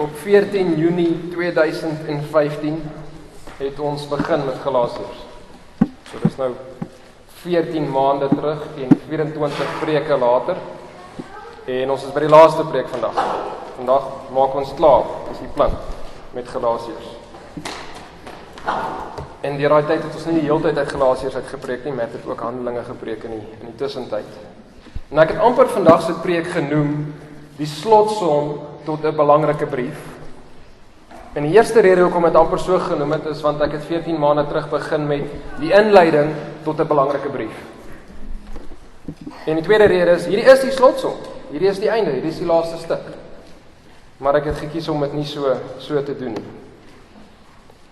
Op 14 Junie 2015 het ons begin met Galasiërs. So dis nou 14 maande terug en 24 preke later. En ons is by die laaste preek vandag. Vandag maak ons klaar, dis die plan, met Galasiërs. En die raai tyd het ons nie die hele tyd uit Galasiërs uitgepreek nie, Matt het ook Handelinge gepreek in die tussentyd. En ek het amper vandag se preek genoem, die slotsom tot 'n belangrike brief. En die eerste rede hoekom ek amper so genoem het, is want ek het 14 maande terug begin met die inleiding tot 'n belangrike brief. En die tweede rede is, hierdie is die slotsom, hierdie is die einde, hierdie is die laaste stuk. Maar ek het gekies om dit nie so te doen nie.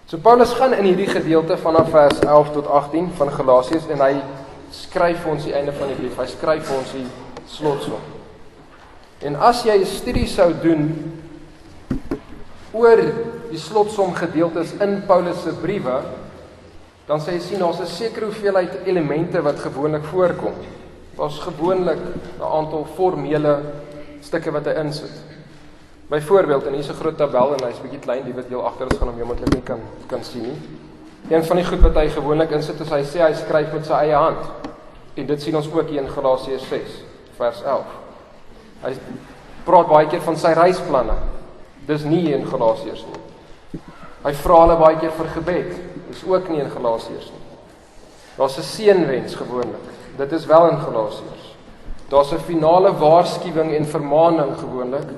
So Paulus gaan in hierdie gedeelte vanaf vers 11 tot 18 van Galasiërs en hy skryf vir ons die einde van die brief, hy skryf vir ons die slotsom. En as jy 'n studie sou doen oor die slotsom gedeeltes in Paulus se briewe, dan sê jy sien, daar's 'n sekere hoeveelheid elemente wat gewoonlik voorkom. Daar's gewoonlik 'n aantal formele stukke wat hy insit. Byvoorbeeld, en hier's 'n groot tabel en hy's bietjie klein, die wat heel agter is gaan hom moontlik nie kan sien nie. Een van die goed wat hy gewoonlik insit is hy sê hy skryf met sy eie hand. En dit sien ons ook hier in Galasiërs 6 vers 11. Hy praat baie keer van sy reisplanne. Dis nie in Galasiërs nie. Hy vra hulle baie keer vir gebed. Dis ook nie in Galasiërs nie. Daar's 'n seënwens gewoonlik. Dit is wel in Galasiërs. Daar's 'n finale waarskuwing en vermaaning gewoonlik.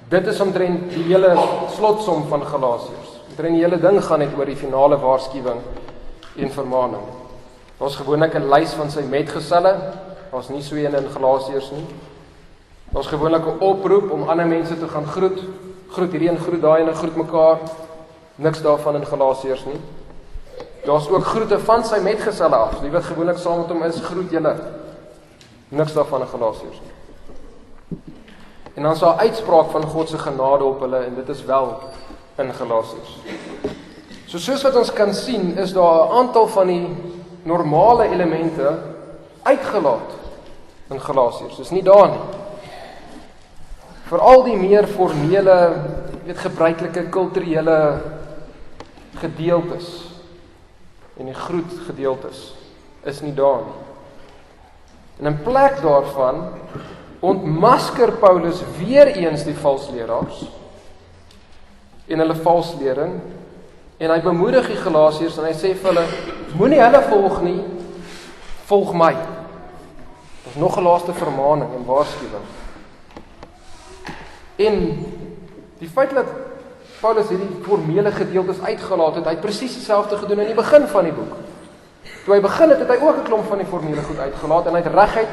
Dit is omtrent die hele slotsom van Galasiërs. Omtrent die hele ding gaan net oor die finale waarskuwing en vermaaning. Daar's gewoonlik 'n lys van sy metgeselle. Daar's nie so een in Galasiërs nie. Daar's gewoonlik 'n oproep om ander mense te gaan groet. Groet hierdie en groet daai en groet mekaar. Niks daarvan in Galasiërs nie. Daar's ook groete van sy metgeselle af. Die wat gewoonlik saam met hom is, groet julle. Niks daarvan in Galasiërs nie. En dan is daar uitspraak van God se genade op hulle en dit is wel in Galasiërs. So soos wat ons kan sien, is daar 'n aantal van die normale elemente uitgelaat in Galasiërs. Dis nie daar nie. Veral die meer formele, gebruikelike, kulturele gedeeltes en die groet gedeeltes is nie daar nie. En in plek daarvan ontmasker Paulus weer eens die valsleraars en hulle valslering en hy bemoedig die Galasiërs en hy sê vir hulle, moenie hulle volg nie, volg my. Dit is nog 'n laaste vermaaning en waarskuwing. En die feit dat Paulus hierdie formele gedeeltes uitgelaat het, hy het presies dieselfde gedoen in die begin van die boek. Toe hy begin het hy ook 'n klomp van die formele goed uitgelaat en hy het reguit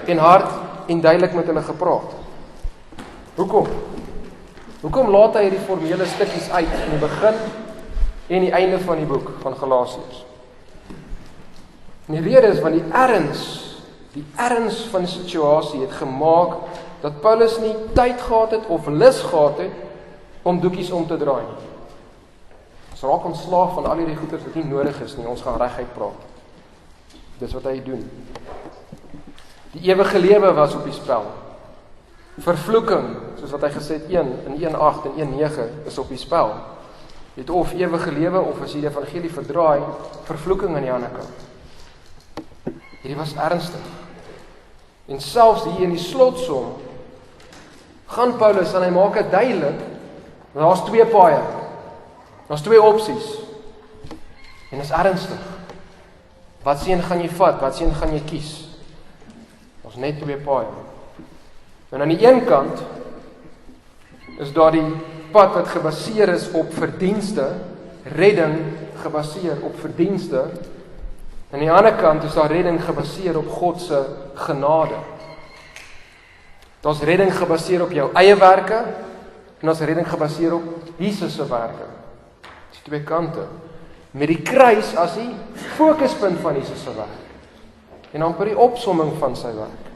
en hard en duidelik met hulle gepraat. Hoekom? Hoekom laat hy hierdie formele stukkies uit in die begin en die einde van die boek van Galasiërs? En die rede is want die erns van die situasie het gemaak dat Paulus nie tyd gehad het of lus gehad het om doekies om te draai nie. Ons raak ontslaaf van al hierdie goeders wat nie nodig is nie, ons gaan reguit praat. Dis wat hy doen. Die ewige lewe was op die spel. Vervloeking, soos wat hy gesê het, 1 in 1:8 en 1:9 is op die spel. Jy het of ewige lewe of as jy die evangelie verdraai, vervloeking aan die ander kant. Hierdie was ernstig. En selfs hier in die slotsom gaan Paulus en hy maak dit duidelik, daar's 2 paaie. Daar's 2 opsies. En dit is ernstig. Wat se een gaan jy vat? Wat se een gaan jy kies? Daar's net 2 paaie. En aan die een kant is daar die pad wat gebaseer is op verdienste, redding gebaseer op verdienste. Aan die ander kant is daar redding gebaseer op God se genade. Daar's redding gebaseer op jou eie werke en daar's redding gebaseer op Jesus se werke. Dis 2 kante. Met die kruis as die fokuspunt van Jesus se werk. En amper die opsomming van sy werk.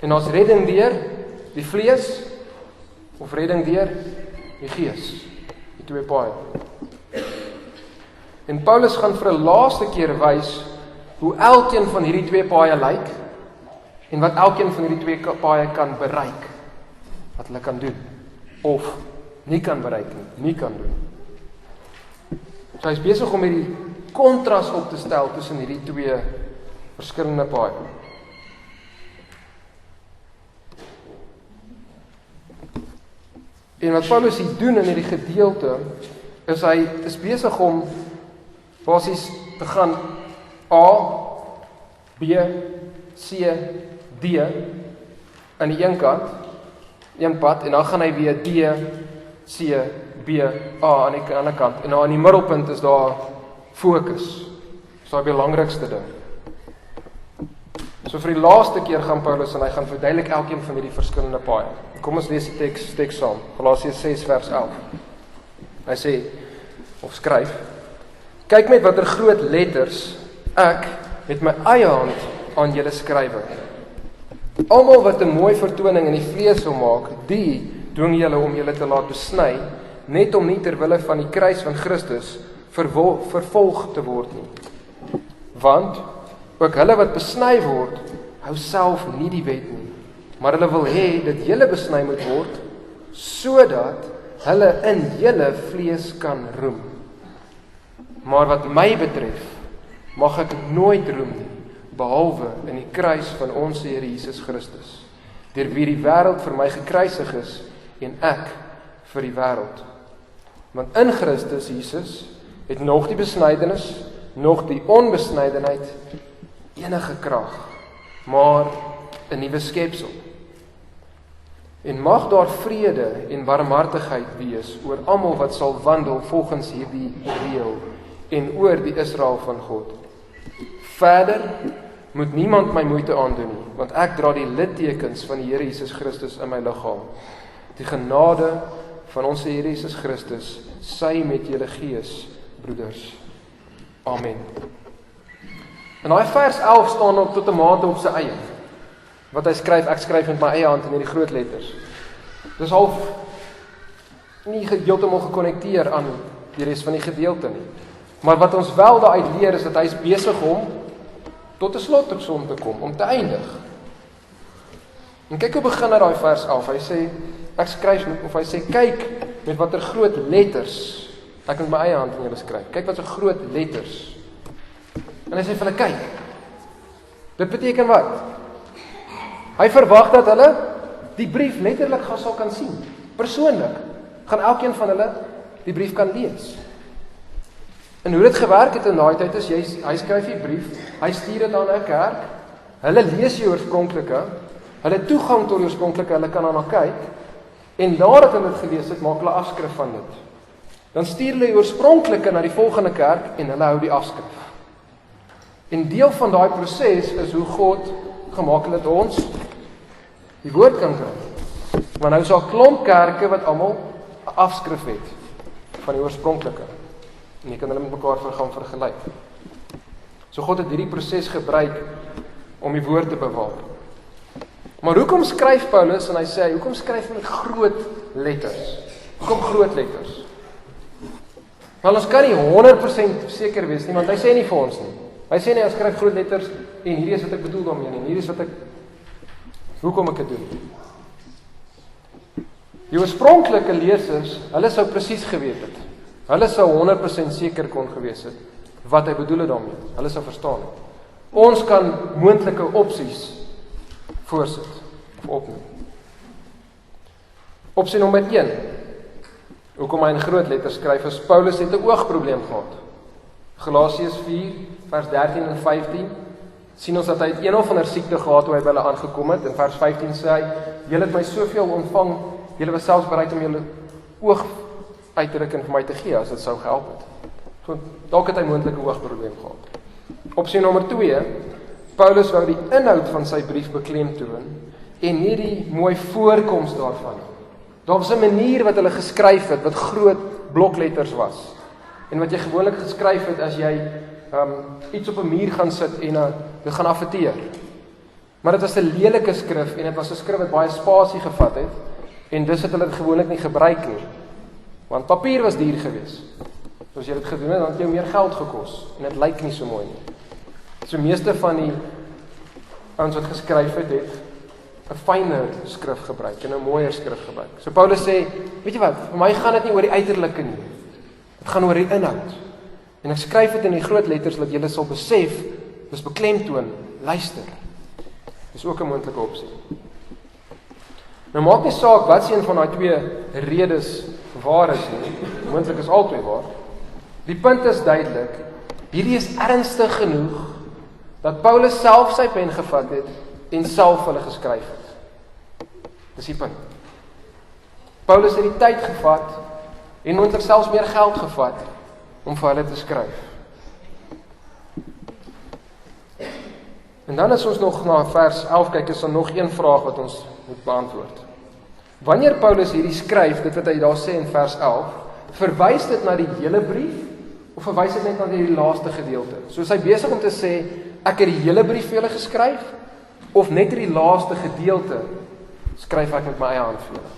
En daar's redding deur die vlees of redding deur die gees. Die 2 paaie. En Paulus gaan vir 'n laaste keer wys hoe elkeen van hierdie 2 paaie lyk en wat elkeen van hierdie 2 paaie kan bereik. Wat hulle kan doen. of nie kan bereik nie kan doen. So hy is besig om hierdie kontras op te stel tussen hierdie twee verskillende paaie. En wat Paulus hier doen in hierdie gedeelte, is hy is besig om basies te gaan A, B, C, D aan die een kant, een pad, en dan gaan hy weer D, C, B, A aan die ander kant, en dan aan die middelpunt is daar fokus. Dis die belangrikste ding. So vir die laaste keer gaan Paulus en hy gaan verduidelik elkeen van hierdie verskillende paaie. Kom ons lees die teks saam. Galasiërs 6 vers 11. Hy sê, of skryf, kyk met watter groot letters ek met my eie hand aan julle skrywe. Almal wat 'n mooi vertoning in die vlees wil maak, die dwing julle om julle te laat besny, net om nie ter wille van die kruis van Christus vervolg te word nie. Want ook hulle wat besny word, hou self nie die wet nie, maar hulle wil hê dat julle besny moet word, sodat hulle in julle vlees kan roem. Maar wat my betref, mag ek nooit roem nie, behalwe in die kruis van ons Here Jesus Christus, deur wie die wêreld vir my gekruisig is, en ek vir die wêreld. Want in Christus Jesus het nog die besnydenis, nog die onbesnydenheid enige krag, maar 'n nuwe skepsel. En mag daar vrede en barmhartigheid wees oor almal wat sal wandel volgens hierdie reël en oor die Israel van God. Verder moet niemand my moeite aandoen nie, want ek dra die littekens van die Here Jesus Christus in my liggaam. Die genade van ons Here Jesus Christus, sy met julle gees, broeders. Amen. En daai vers 11 staan op tot 'n mate op sy eie. Wat hy skryf, ek skryf met my eie hand in hierdie groot letters. Dis half nie heeltemal gekonnekteer aan die res van die gedeelte nie. Maar wat ons wel daaruit leer is dat hy is besig om tot 'n slotsom te kom, om te eindig. En kyk hoe begin hy daai vers 11. Hy sê, ek skryf, of hy sê, kyk met watter groot letters ek met my eie hand in julle skryf. Kyk wat so groot letters. En hy sê vir hulle, kyk. Dit beteken wat? Hy verwag dat hulle die brief letterlik sal kan sien. Persoonlik gaan elkeen van hulle die brief kan lees. En hoe dit gewerk het in daai tyd is, hy skryf die brief, hy stuur dit aan 'n kerk, hulle lees die oorspronklike, hulle toegang tot die oorspronklike, hulle kan daarna kyk, en nadat hulle dit gelees het, maak hulle afskrif van dit. Dan stuur hulle die oorspronklike na die volgende kerk, en hulle hou die afskrif. En deel van daai proses is hoe God gemaak het dat ons die woord kan kry. Want nou is daar 'n klomp kerke wat almal 'n afskrif het van die oorspronklike. En jy kan hulle met mekaar gaan vergelyk. So God het hierdie proses gebruik om die woord te bewaar. Maar hoekom skryf Paulus, en hy sê, hoekom skryf hy met groot letters? Hoekom groot letters? Want ons kan nie 100% seker wees nie, want hy sê nie vir ons nie. Hy sê nie, ek skryf groot letters, en hierdie is wat ek bedoel daarmee, en hierdie is wat ek, hoekom ek dit doen. Die oorspronklike lesers, hulle sou presies geweet het. Hulle sou 100% seker kon gewees het, wat hy bedoel het daarmee. Hulle sou verstaan het. Ons kan moontlike opsies voorsit, of opneem. Opsie nommer 1, hoekom hy in groot letters skryf, is Paulus het 'n oogprobleem gehad. Galasiërs 4, vers 13 en 15, sien ons dat hy het een of ander siekte gehad toe hy by hulle aangekom het. In vers 15 sê hy, julle het my soveel ontvang, julle was selfs bereid om julle oog uit te ruk en vir my te gee, as dit sou gehelp het. So, dalk het hy moontlik 'n oogprobleem gehad. Opsie nommer 2, Paulus wou die inhoud van sy brief beklemtoon, en nie die mooi voorkoms daarvan. Daar was 'n manier wat hulle geskryf het, wat groot blokletters was. En wat jy gewoonlik geskryf het, as jy iets op 'n muur gaan sit en dit gaan affekteer. Maar dit was 'n lelike skrif, en dit was 'n skrif wat baie spasie gevat het, en dis het hulle dit gewoonlik nie gebruik nie. Want papier was duur geweest. So as jy dit gedoen het, dan het jou meer geld gekos, en dit lyk nie so mooi nie. So meeste van die ouens wat geskryf het, 'n fynere skrif gebruik en 'n mooier skrif gebruik. So Paulus sê, weet jy wat, vir my gaan dit nie oor die uiterlike nie. Dit gaan oor die inhoud. En ek skryf dit in die groot letters dat julle sal besef, dis beklemtoon, luister. Dis ook 'n moontlike opsie. Nou maak nie saak wat se een van daai twee redes waar is nie. Moontlik is albei waar. Die punt is duidelik. Hierdie is ernstig genoeg dat Paulus self sy pen gevat het en self hulle geskryf het. Dis die punt. Paulus het die tyd gevat en moontlik selfs meer geld gevat om vir hulle te skryf. En dan as ons nog na vers 11 kyk, is daar nog een vraag wat ons moet beantwoord. Wanneer Paulus hierdie skryf, dit wat hy daar sê in vers 11, verwys dit na die hele brief, of verwys dit net na die laaste gedeelte? So is hy besig om te sê, ek het die hele brief vir julle geskryf, of net die laaste gedeelte skryf ek met my eie hand vir julle.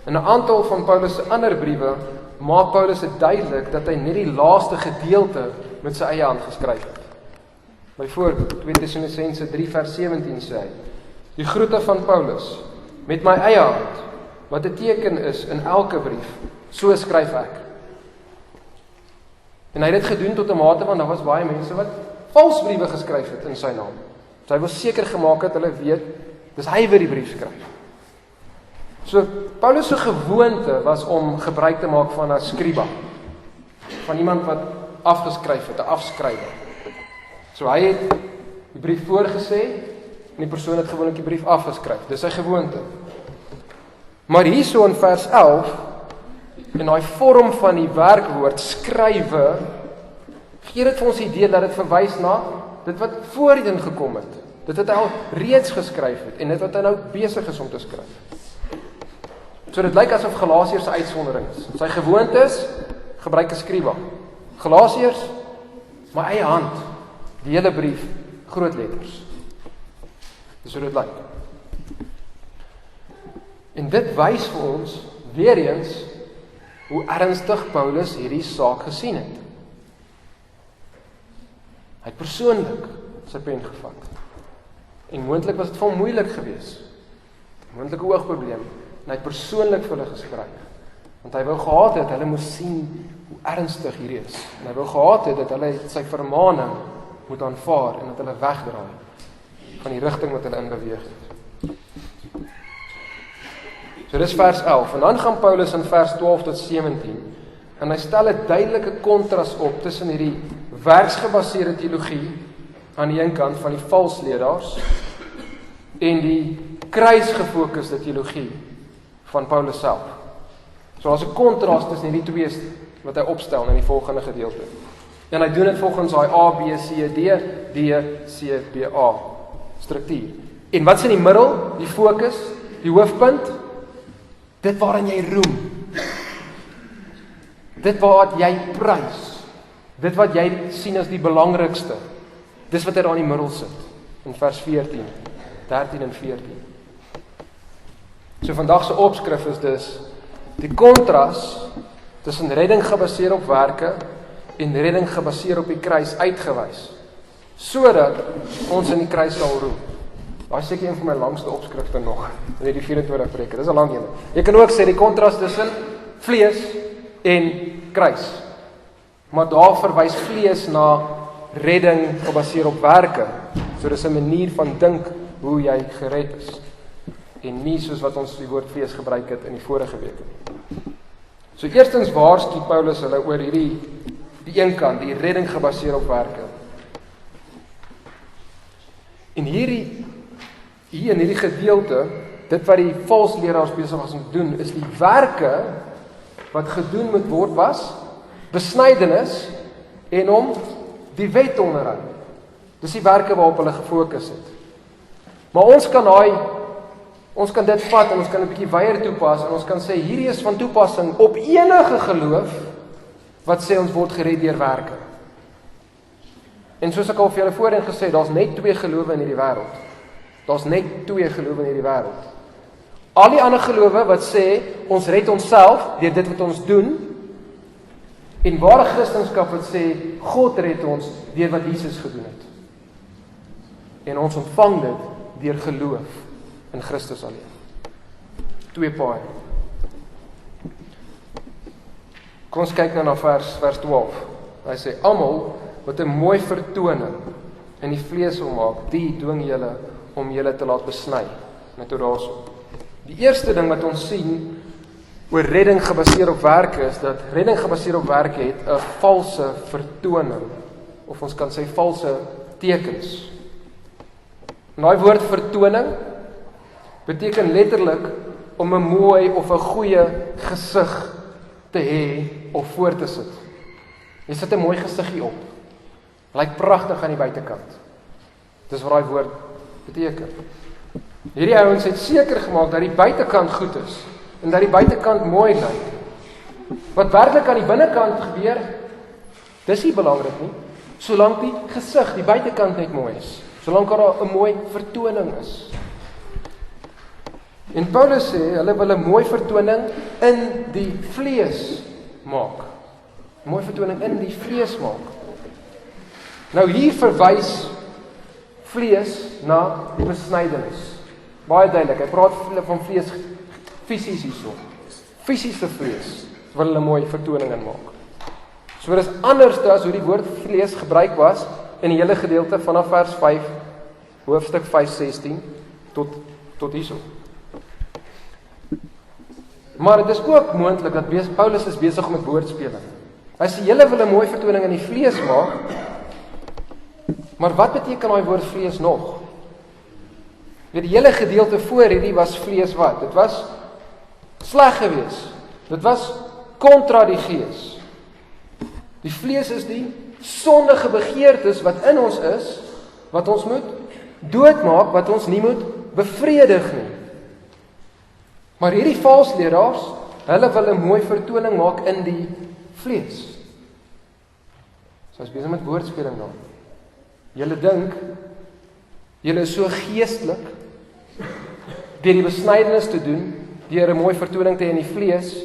In 'n aantal van Paulus se ander briewe, maak Paulus dit duidelik dat hy net die laaste gedeelte met sy eie hand geskryf het. Byvoorbeeld, 2 Tessalonisense 3 vers 17 sê hy, die groete van Paulus, met my eie hand, wat 'n teken is in elke brief, so skryf ek. En hy het dit gedoen tot 'n mate, want daar was baie mense wat vals briewe geskryf het in sy naam. So hy wil seker gemaak het, hulle weet, dis hy wat die brief skryf. So, Paulus se gewoonte was om gebruik te maak van 'n scriba, van iemand wat afgeskryf het, 'n afskrywer. So hy het die brief voorgesê, en die persoon het gewoonlik die brief afgeskryf. Dis sy gewoonte. Maar hierso in vers 11, in daai vorm van die werkwoord, skrywe, gee dit vir ons idee dat dit verwys na dit wat voorheen gekom het. Dit wat hy al reeds geskryf het, en dit wat hy nou besig is om te skryf. So dit lyk asof Galasiërs 'n uitsondering is. Sy gewoonte is, gebruik 'n scriba. Galasiërs, my eie hand, die hele brief, groot letters. Dis hoe dit lyk. En dit wys vir ons, weer eens, hoe ernstig Paulus hierdie saak gesien het. Hy het persoonlik sy pen gevat. En moontlik was dit vir hom moeilik geweest. Moontlike oogprobleem. En hy het persoonlik vir hulle geskryf. Want hy wou gehad het, hulle moes sien hoe ernstig hierdie is. En hy wou gehad het, dat hulle sy vermaaning moet aanvaar en dat hulle wegdraai van die rigting wat hulle in beweeg het. So dis vers 11, en dan gaan Paulus in vers 12 tot 17, en hy stel 'n duidelike kontras op tussen hierdie werksgebaseerde teologie aan die een kant van die valsleraars en die kruisgefokuste teologie van Paulus self. So daar's 'n kontras tussen hierdie twee wat hy opstel in die volgende gedeelte. En hy doen dit volgens daai A, B, C, D, C, B, A struktuur. En wat's in die middel? Die fokus, die hoofpunt, dit waarin jy roem. Dit wat jy prys. Dit wat jy sien as die belangrikste. Dis wat hy daar in die middel sit. In vers 14, 13 en 14. So vandag se opskrif is dus die kontras tussen redding gebaseer op werke en redding gebaseer op die kruis uitgewys, sodat ons in die kruis sal roem. Daai is seker een van my langste opskrifte nog, in die 24 preke, dis 'n lang een. Jy kan ook sê die kontras tussen vlees en kruis. Maar daar verwys vlees na redding gebaseer op werke. So dis 'n manier van dink hoe jy gered is. En nie soos wat ons die woord vlees gebruik het in die vorige week. So eerstens waarsku Paulus hulle oor die een kant, die redding gebaseer op werke. En hier in hierdie gedeelte, dit wat die valsleraars besig was om te doen, is die werke wat gedoen moet word was besnydenis en om die wet te onderhou. Dis die werke waarop hulle gefokus het. Maar ons kan dit vat en ons kan 'n bietjie weier toepas en ons kan sê hierdie is van toepassing op enige geloof wat sê ons word gered deur werke. En soos ek al vir julle voorheen gesê, daar's net 2 gelowe in hierdie wêreld. Daar's net 2 gelowe in hierdie wêreld. Al die ander gelowe wat sê ons red onsself deur dit wat ons doen, en ware Christendom wat sê God red ons deur wat Jesus gedoen het. En ons ontvang dit deur geloof in Christus alleen. 2 paaie. Kom ons kyk nou na vers 12. Hy sê, almal wat 'n mooi vertoning in die vlees wil maak, die dwing julle om julle te laat besny. Net toe daarso. Die eerste ding wat ons sien oor redding gebaseer op werke is dat redding gebaseer op werke het 'n valse vertoning, of ons kan sê valse tekens. En daai woord vertoning beteken letterlik om 'n mooi of 'n goeie gesig te hê of voor te sit. Jy sit 'n mooi gesiggie op. Lyk pragtig aan die buitekant. Dis wat daai woord beteken. Hierdie ouens het seker gemaak dat die buitekant goed is en dat die buitekant mooi lyk. Wat werklik aan die binnekant gebeur, dis nie belangrik nie, solank die gesig, die buitekant net mooi is, solank daar 'n mooi vertoning is. En Paulus sê, hulle wil 'n mooi vertoning in die vlees maak. Mooi vertoning in die vlees maak. Nou hier verwys vlees na die besnydenis. Baie duidelik, hy praat van vlees fisies hierso. Fisiese vlees wil hulle 'n mooi vertoning in maak. So dit is anders as hoe die woord vlees gebruik was in die hele gedeelte vanaf vers 5, hoofstuk 5:16 tot hierso. Maar dit is ook moontlik dat Paulus is besig met woordspeling. Hy sê julle wil 'n mooi vertoning in die vlees maak, maar wat beteken daai woord vlees nog? Die hele gedeelte voor hierdie was vlees wat? Dit was sleg geweest. Dit was kontra die gees. Die vlees is die sondige begeertes wat in ons is, wat ons moet doodmaak, wat ons nie moet bevredig nie. Maar hierdie valsleraars, hulle wil 'n mooi vertoning maak in die vlees. So as besig met woordspeling nou. Julle dink, julle is so geestelik, deur die besnydenis te doen, deur 'n mooi vertoning te hê in die vlees,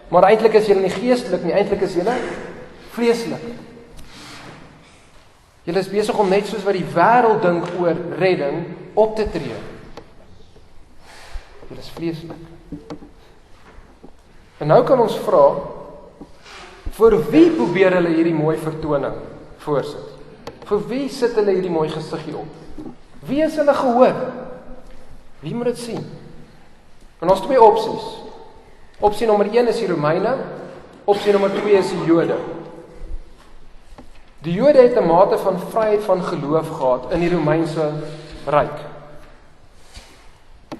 maar eintlik is julle nie geestelik nie, eintlik is julle vleeslik. Julle is besig om net soos wat die wêreld dink oor redding op te tree. Julle is vleeslik. En nou kan ons vra, vir wie probeer hulle hierdie mooi vertoning voorsit? Vir wie sit hulle hierdie mooi gesiggie op? Wie is hulle gehoor? Wie moet dit sien? En ons 2 opsies. Opsie nommer 1 is die Romeine, opsie nommer 2 is die Jode. Die Jode het 'n mate van vryheid van geloof gehad in die Romeinse ryk.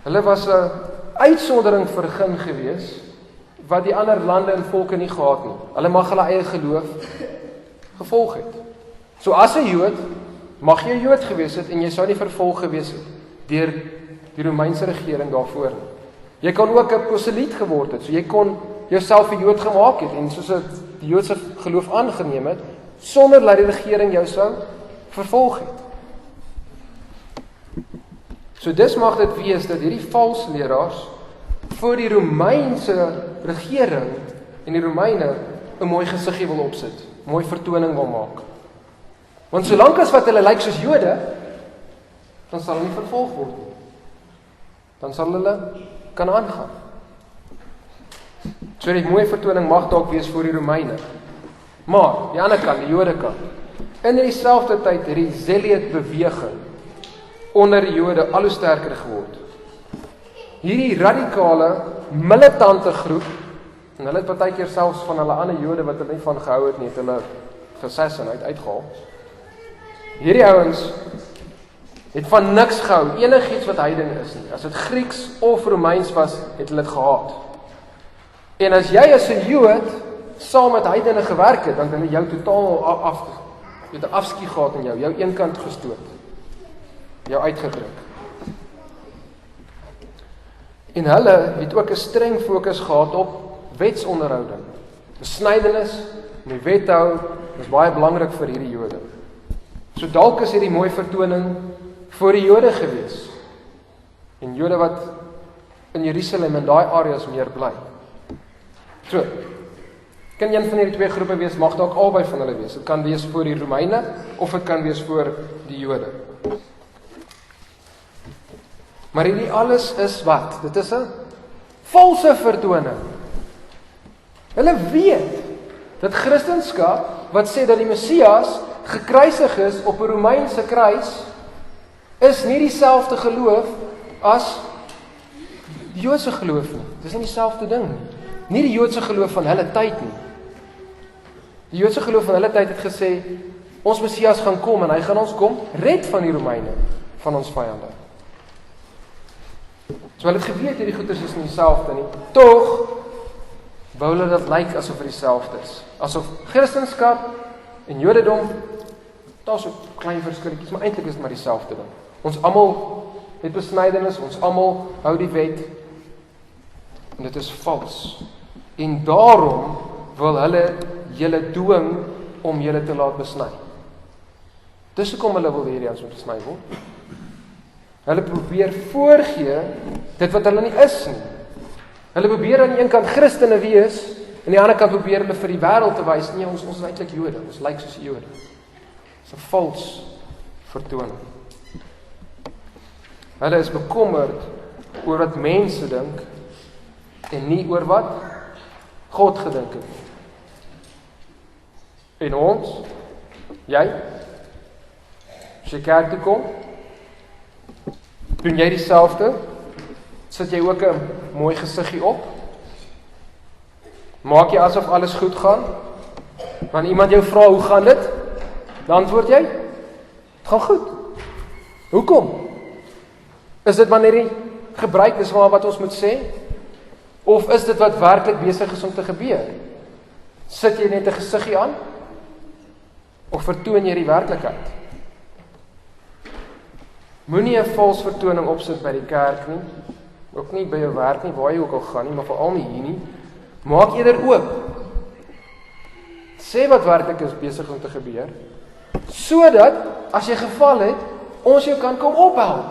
Hulle was 'n uitsondering vergun gewees wat die ander lande en volke nie gehad nie. Hulle mag hulle eie geloof gevolg het. So as 'n Jood, mag jy 'n Jood gewees het en jy sou nie vervolg gewees het deur die Romeinse regering daarvoor nie. Jy kon ook 'n proseliet geword het, so jy kon jouself 'n Jood gemaak het en soos dit die Joodse geloof aangeneem het, sonder dat die regering jou sou vervolg het. So dis mag dit wees dat hierdie valsleraars vir die Romeinse regering en die Romeine 'n mooi gesiggie wil opsit, mooi vertoning wil maak. Want solank as wat hulle lyk soos Jode, dan sal hulle nie vervolg word nie. Dan sal hulle kan aangaan. So die mooi vertoning mag dalk wees vir die Romeine. Maar, die ander kant, die Jode kant, in dieselfde tyd het die Zealot beweging onder die Jode al hoe sterker geword. Hierdie radikale, militante groep, en hulle het partykeer selfs van hulle ander Jode wat hulle nie van gehou het nie, het hulle gesassen uitgehaal. Hierdie ouens het van niks gehou, enigiets wat heiding is nie. As dit Grieks of Romeins was, het hulle dit gehaat. En as jy as 'n Jood saam met heidene gewerk het, dan het hulle jou totaal jy het 'n afskie gehad in jou eenkant gestoot, jou uitgedruk. En hulle het ook 'n streng fokus gehad op wetsonderhouding. Besnydenis, om die wet te hou, is baie belangrik vir hierdie Jode. So dalk is hierdie mooi vertoning vir die Jode gewees. En Jode wat in Jerusalem en daai areas meer bly. So, kan een van hierdie 2 groepe wees, mag dalk albei van hulle wees. Dit kan wees vir die Romeine of dit kan wees vir die Jode. Maar hierdie alles is wat? Dit is 'n valse vertoning. Hulle weet dat Christendom wat sê dat die Messias gekruisig is op 'n Romeinse kruis, is nie dieselfde geloof as die Joodse geloof nie. Dis nie dieselfde ding nie. Nie die Joodse geloof van hulle tyd nie. Die Joodse geloof van hulle tyd het gesê, ons Messias gaan kom en hy gaan ons kom red van die Romeine, van ons vyande. So hulle het geweet hierdie goeders is nie dieselfde nie. Tog wou hulle dat lyk asof dit dieselfde is. Asof Christendom en Jodendom, daar's so klein verskilletjies, maar eintlik is dit maar dieselfde ding. Ons almal het besnydenis, ons almal hou die wet, en dit is vals. En daarom wil hulle julle dwing om julle te laat besny. Dis hoekom hulle wil hê hierdie ons moet besny word. Hulle probeer voorgee dit wat hulle nie is nie. Hulle probeer aan die een kant Christene wees, en aan die ander kant probeer hulle vir die wêreld te wys, nee, ons is eintlik Jode, ons lyk soos Jode. Dis 'n vals vertoning. Hulle is bekommerd oor wat mense dink, en nie oor wat God gedink het. En ons, jy, as jy kerk toe kom, doen jy dieselfde? Sit jy ook 'n mooi gesiggie op? Maak jy asof alles goed gaan? Wanneer iemand jou vra, hoe gaan dit? Dan antwoord jy, het gaan goed. Hoekom? Is dit wanneer die gebruik is van wat ons moet sê? Of is dit wat werklik besig is om te gebeur? Sit jy net 'n gesiggie aan? Of vertoon jy die werklikheid? Moenie 'n vals vertoning opsit by die kerk nie, ook nie by jou werk nie, waar jy ook al gaan nie, maar veral nie hier nie. Maak eerder oop. Sê wat werklik is besig om te gebeur, sodat as jy geval het, ons jou kan kom ophelp,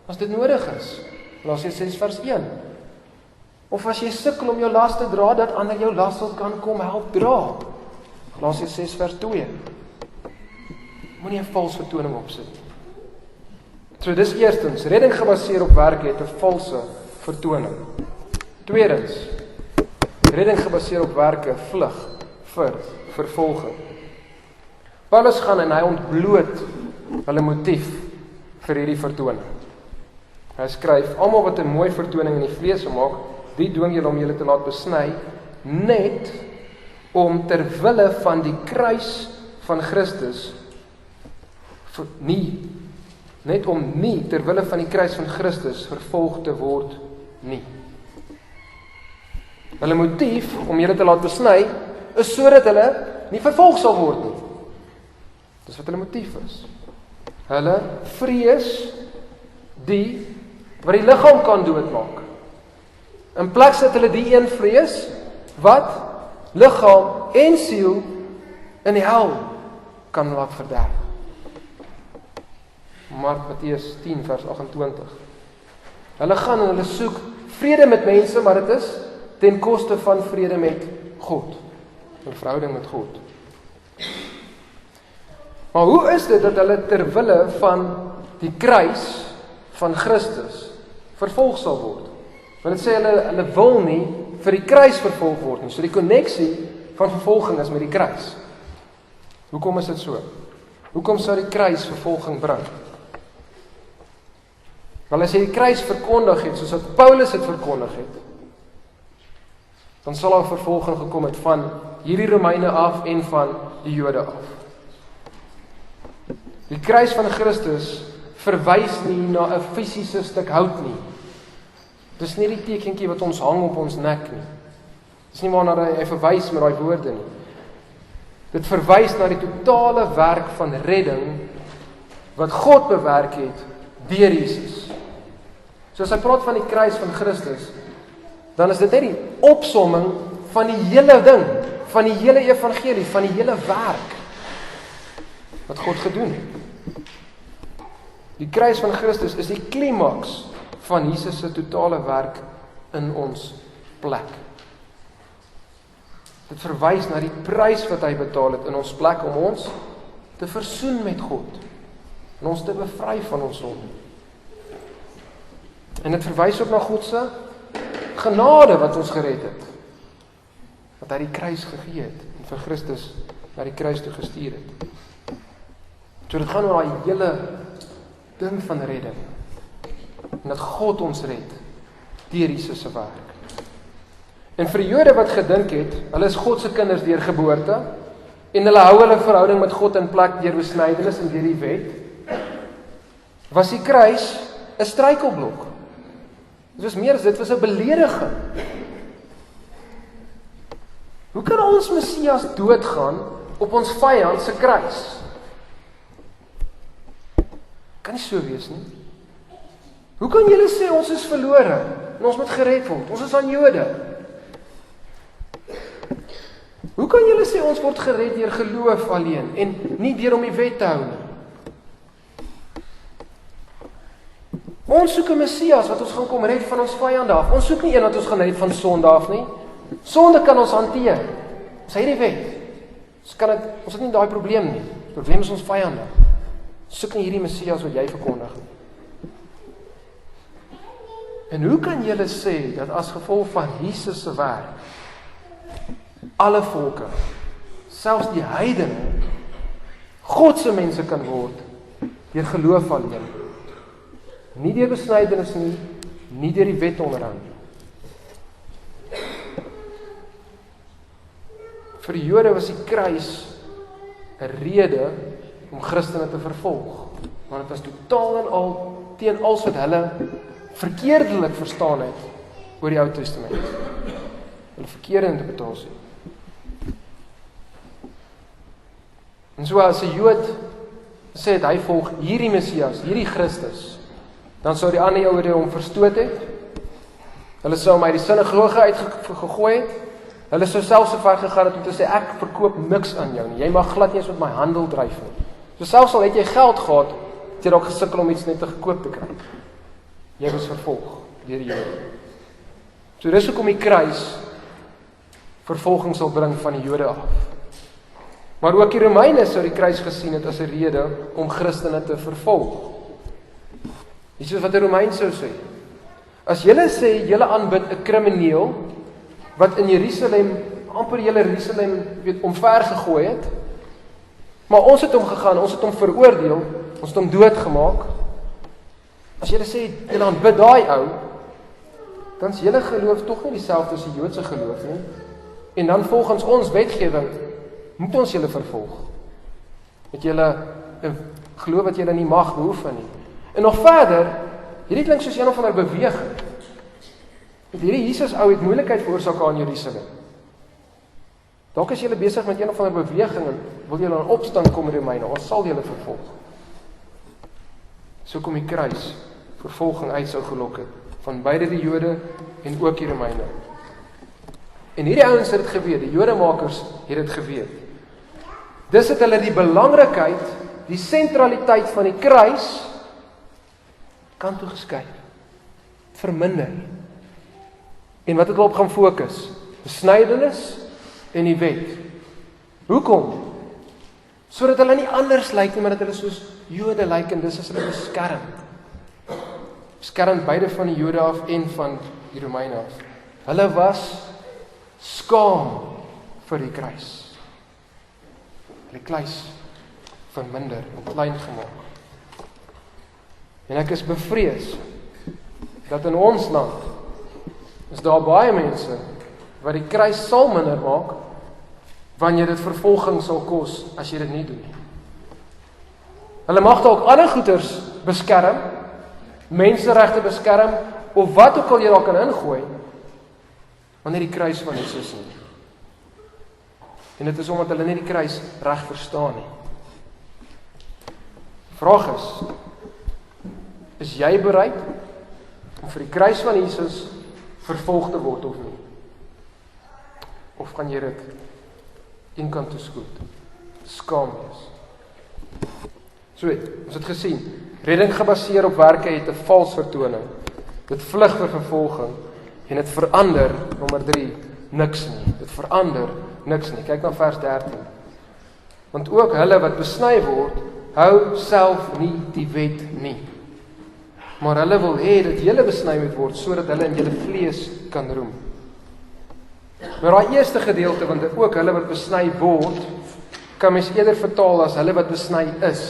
as dit nodig is. Galasiërs 6 vers 1. Of as jy sukkel om jou las te dra, dat ander jou las kan kom help dra. Galasiërs 6 vers 2. Moenie 'n vals vertoning opsit nie. So dis eerstens, redding gebaseer op werk het 'n valse vertoning. Tweedens, redding gebaseer op werke vlug vir vervolging. Paulus gaan en hy ontbloot hulle motief vir hierdie vertoning. Hy skryf, almal wat 'n mooi vertoning in die vlees maak, die dwing julle om julle te laat besny, net om ter wille van die kruis van Christus net om nie ter wille van die kruis van Christus vervolg te word nie. Hulle motief om julle te laat besny is sodat hulle nie vervolg sal word nie. Dis wat hulle motief is. Hulle vrees die wat die liggaam kan doodmaak. In plaas dat hulle die een vrees wat liggaam en siel in die hel kan laat verderf. Matteus 10 vers 28. Hulle gaan en hulle soek vrede met mense, maar dit is ten koste van vrede met God. 'n verhouding met God. Maar hoe is dit dat hulle ter wille van die kruis van Christus vervolg sal word? Want dit sê hulle wil nie vir die kruis vervolg word nie. So die koneksie van vervolging is met die kruis. Hoekom is dit so? Hoekom sou die kruis vervolging bring? Wel as jy die kruis verkondig het, soos wat Paulus het verkondig het, dan sal daar vervolging gekom het van hierdie Romeine af en van die Jode af. Die kruis van Christus verwys nie na 'n fisiese stuk hout nie. Dis nie die tekentjie wat ons hang op ons nek nie. Dis nie waarna hy verwys met daai woorde nie. Dit verwys na die totale werk van redding wat God bewerk het deur Jesus. So as hy praat van die kruis van Christus, dan is dit net die opsomming van die hele ding, van die hele evangelie, van die hele werk wat God gedoen het. Die kruis van Christus is die klimaks van Jesus se totale werk in ons plek. Dit verwys na die prys wat hy betaal het in ons plek om ons te versoen met God en ons te bevry van ons sonde. En dit verwys ook na God se genade wat ons gered het. Wat hy die kruis gegee het en vir Christus na die kruis toe gestuur het. So dit gaan oor daai hele ding van redding. En dat God ons red deur Jesus se werk. En vir die Jode wat gedink het, hulle is God se kinders deur geboorte en hulle hou hulle verhouding met God in plek deur besnydenis en deur die wet, was die kruis 'n struikelblok. Dit was meer as dit was 'n belediging. Hoe kan ons Messias doodgaan op ons vyand se kruis? Kan nie so wees nie. Hoe kan julle sê ons is verlore en ons moet gered word? Ons is aan Jode. Hoe kan julle sê ons word gered deur geloof alleen en nie deur om die wet te hou nie? Ons soek 'n Messias wat ons gaan kom red van ons vyande af. Ons soek nie een wat ons gaan red van sonde af nie. Sonde kan ons hanteer. Ons het die wet. Ons het nie daai probleem nie. Die probleem is ons vyande. Ons soek nie hierdie Messias wat jy verkondig nie. En hoe kan julle sê dat as gevolg van Jesus se werk alle volke, selfs die heidene, God se mense kan word deur geloof alleen? Nie deur besnydenis nie, nie deur die wet onderhou nie. Vir die Jode was die kruis 'n rede om Christene te vervolg, want dit was totaal en al teen alles wat hulle verkeerdelik verstaan het oor die Ou Testament. Hulle verkeerde interpretasie. En so as 'n Jood sê het hy volg hierdie Messias, hierdie Christus, dan sou die ander Jode hom verstoot het. Hulle sou hom uit die sinagoge uitgegooi het. Hulle sou selfs so ver gegaan het om te sê ek verkoop niks aan jou nie. Jy mag glad nie eens met my handel dryf nie. So selfs al het jy geld gehad, het jy dalk gesukkel om iets net te gekoop te kry. Jy was vervolg deur die Jode. So dis hoekom die kruis vervolging sal bring van die Jode af. Maar ook die Romeine sou die kruis gesien het as 'n rede om Christene te vervolg. Dis wat 'n Romein sou sê. As julle sê julle aanbid 'n krimineel wat in Jerusalem, amper hele Jerusalem omver gegooi het, maar ons het hom gegaan, ons het hom veroordeel, ons het hom doodgemaak. As julle sê julle aanbid daai ou, dan is julle geloof tog nie dieselfde as die Joodse geloof nie. En dan volgens ons wetgewing moet ons julle vervolg. Het julle 'n geloof wat julle nie mag beoefen nie. En nog verder, hierdie klink soos een of ander beweging. Hierdie Jesus ou het moeilikheid veroorsaak aan Jerusalem. Dalk is julle besig met een of ander beweging en wil julle in opstand kom met die Romeine, ons sal julle vervolg. So kom die kruis vervolging uit sou gelok het van beide die Jode en ook die Romeine. En hierdie ouens het dit geweet, die Jodemakers het dit geweet. Dis het hulle die belangrikheid, die sentraliteit van die kruis kant toe geskuif, verminder. En wat het hulle op gaan fokus? Besnydenis en die wet. Hoekom? Sodat hulle nie anders lyk nie, maar dat hulle soos Jode lyk en dis as hulle beskerm. Beskerm beide van die Jode af en van die Romeine af. Hulle was skaam vir die kruis. Hulle kruis verminder en klein gemaak. En ek is bevrees dat in ons land is daar baie mense wat die kruis sal minder maak wanneer dit vervolging sal kos as jy dit nie doen nie. Hulle mag dalk ander goeders beskerm, menseregte beskerm of wat ook al jy daar kan ingooi, wanneer die kruis van Jesus nie. En dit is omdat hulle nie die kruis reg verstaan nie. Vraag is jy bereid om vir die kruis van Jesus vervolg te word of nie? Of kan jy dit eenkant toe skoot? Skaam wees. So, ons het gesien, redding gebaseer op werke het 'n vals vertoning. Dit vlug vir vervolging en dit verander, nommer 3, niks nie. Dit verander niks nie. Kyk na vers 13. Want ook hulle wat besny word, hou self nie die wet nie. maar hulle wil hê dat julle besny moet word, sodat hulle in julle vlees kan roem. Maar daai eerste gedeelte, want ook hulle wat besny word, kan mens eerder vertaal as hulle wat besny is.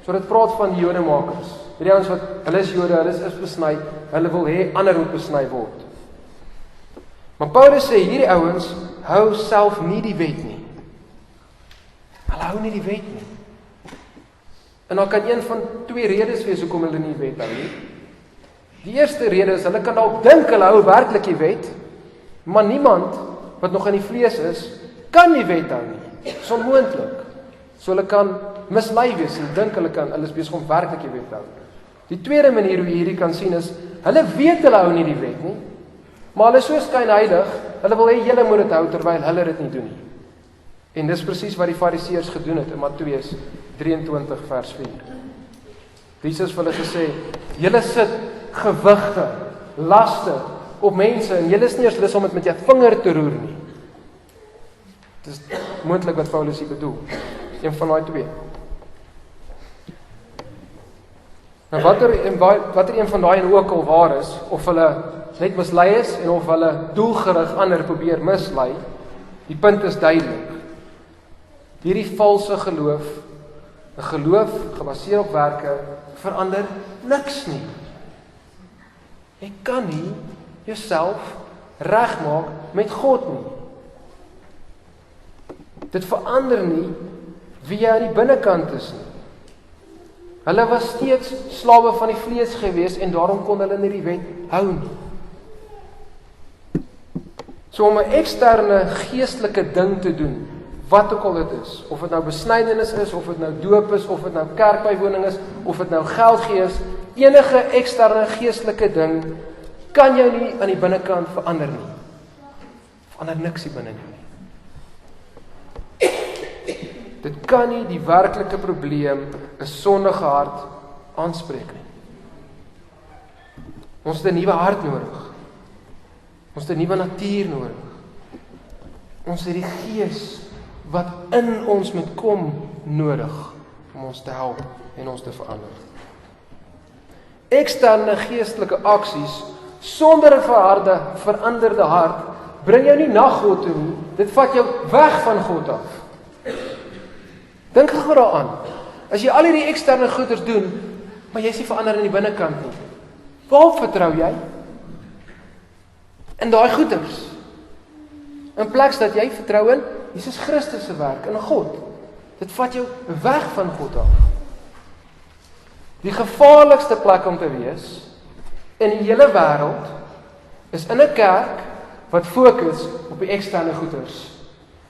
So dit praat van die Jodemakers. Die ouens wat, hulle is Jode, hulle is besny, hulle wil hê ander moet besny word. Maar Paulus sê, hierdie ouens hou self nie die wet nie. Hulle hou nie die wet nie. En daar kan een van twee redes wees hoekom hulle nie die wet hou nie. Die eerste rede is, hulle kan dalk dink hulle hou werklik die wet, maar niemand wat nog in die vlees is, kan die wet hou nie. Dit is onmoontlik. So hulle kan mislei wees en dink hulle is besig om werklik die wet te hou. Die tweede manier hoe jy hierdie kan sien is, hulle weet hulle hou nie die wet nie, maar hulle is so skynheilig, hulle wil hê julle moet dit hou terwyl hulle dit nie doen nie. En dis presies wat die Fariseërs gedoen het in Matteus 23 vers 4. Jesus het hulle gesê, julle sit gewigte, laste op mense en julle is nie eens lus om dit met jou vinger te roer nie. Dit is moontlik wat Paulus hier bedoel. Een van daai twee. Nou watter een van daai en ook al waar is, of hulle net mislei is en of hulle doelgerig ander probeer mislei, die punt is duidelik. Hierdie valse geloof, 'n geloof gebaseer op werke, verander niks nie. Jy kan nie jouself regmaak met God nie. Dit verander nie wie jy aan die binnekant is nie. Hulle was steeds slawe van die vlees gewees en daarom kon hulle nie die wet hou nie. So om 'n eksterne geestelike ding te doen, wat ook al dit is, of dit nou besnydenis is, of dit nou doop is, of dit nou kerkbywoning is, of dit nou geld gee is, enige eksterne geestelike ding kan jou nie aan die binnekant verander nie. Verander niks hier binne nie. Dit kan nie die werklike probleem, 'n sondige hart, aanspreek nie. Ons het 'n nuwe hart nodig. Ons het 'n nuwe natuur nodig. Ons het die Gees wat in ons moet kom nodig om ons te help en ons te verander. Eksterne geestelike aksies sonder 'n veranderde hart bring jou nie na God toe nie. Dit vat jou weg van God af. Dink gou daaraan. As jy al hierdie eksterne goeders doen, maar jy is nie verander in die binnekant nie. Waarop vertrou jy? In daai goeders. In plaas dat jy vertrou in Jesus Christus se werk, in God. Dit vat jou weg van God af. Die gevaarlikste plek om te wees in die hele wêreld is in 'n kerk wat fokus op die eksterne goeders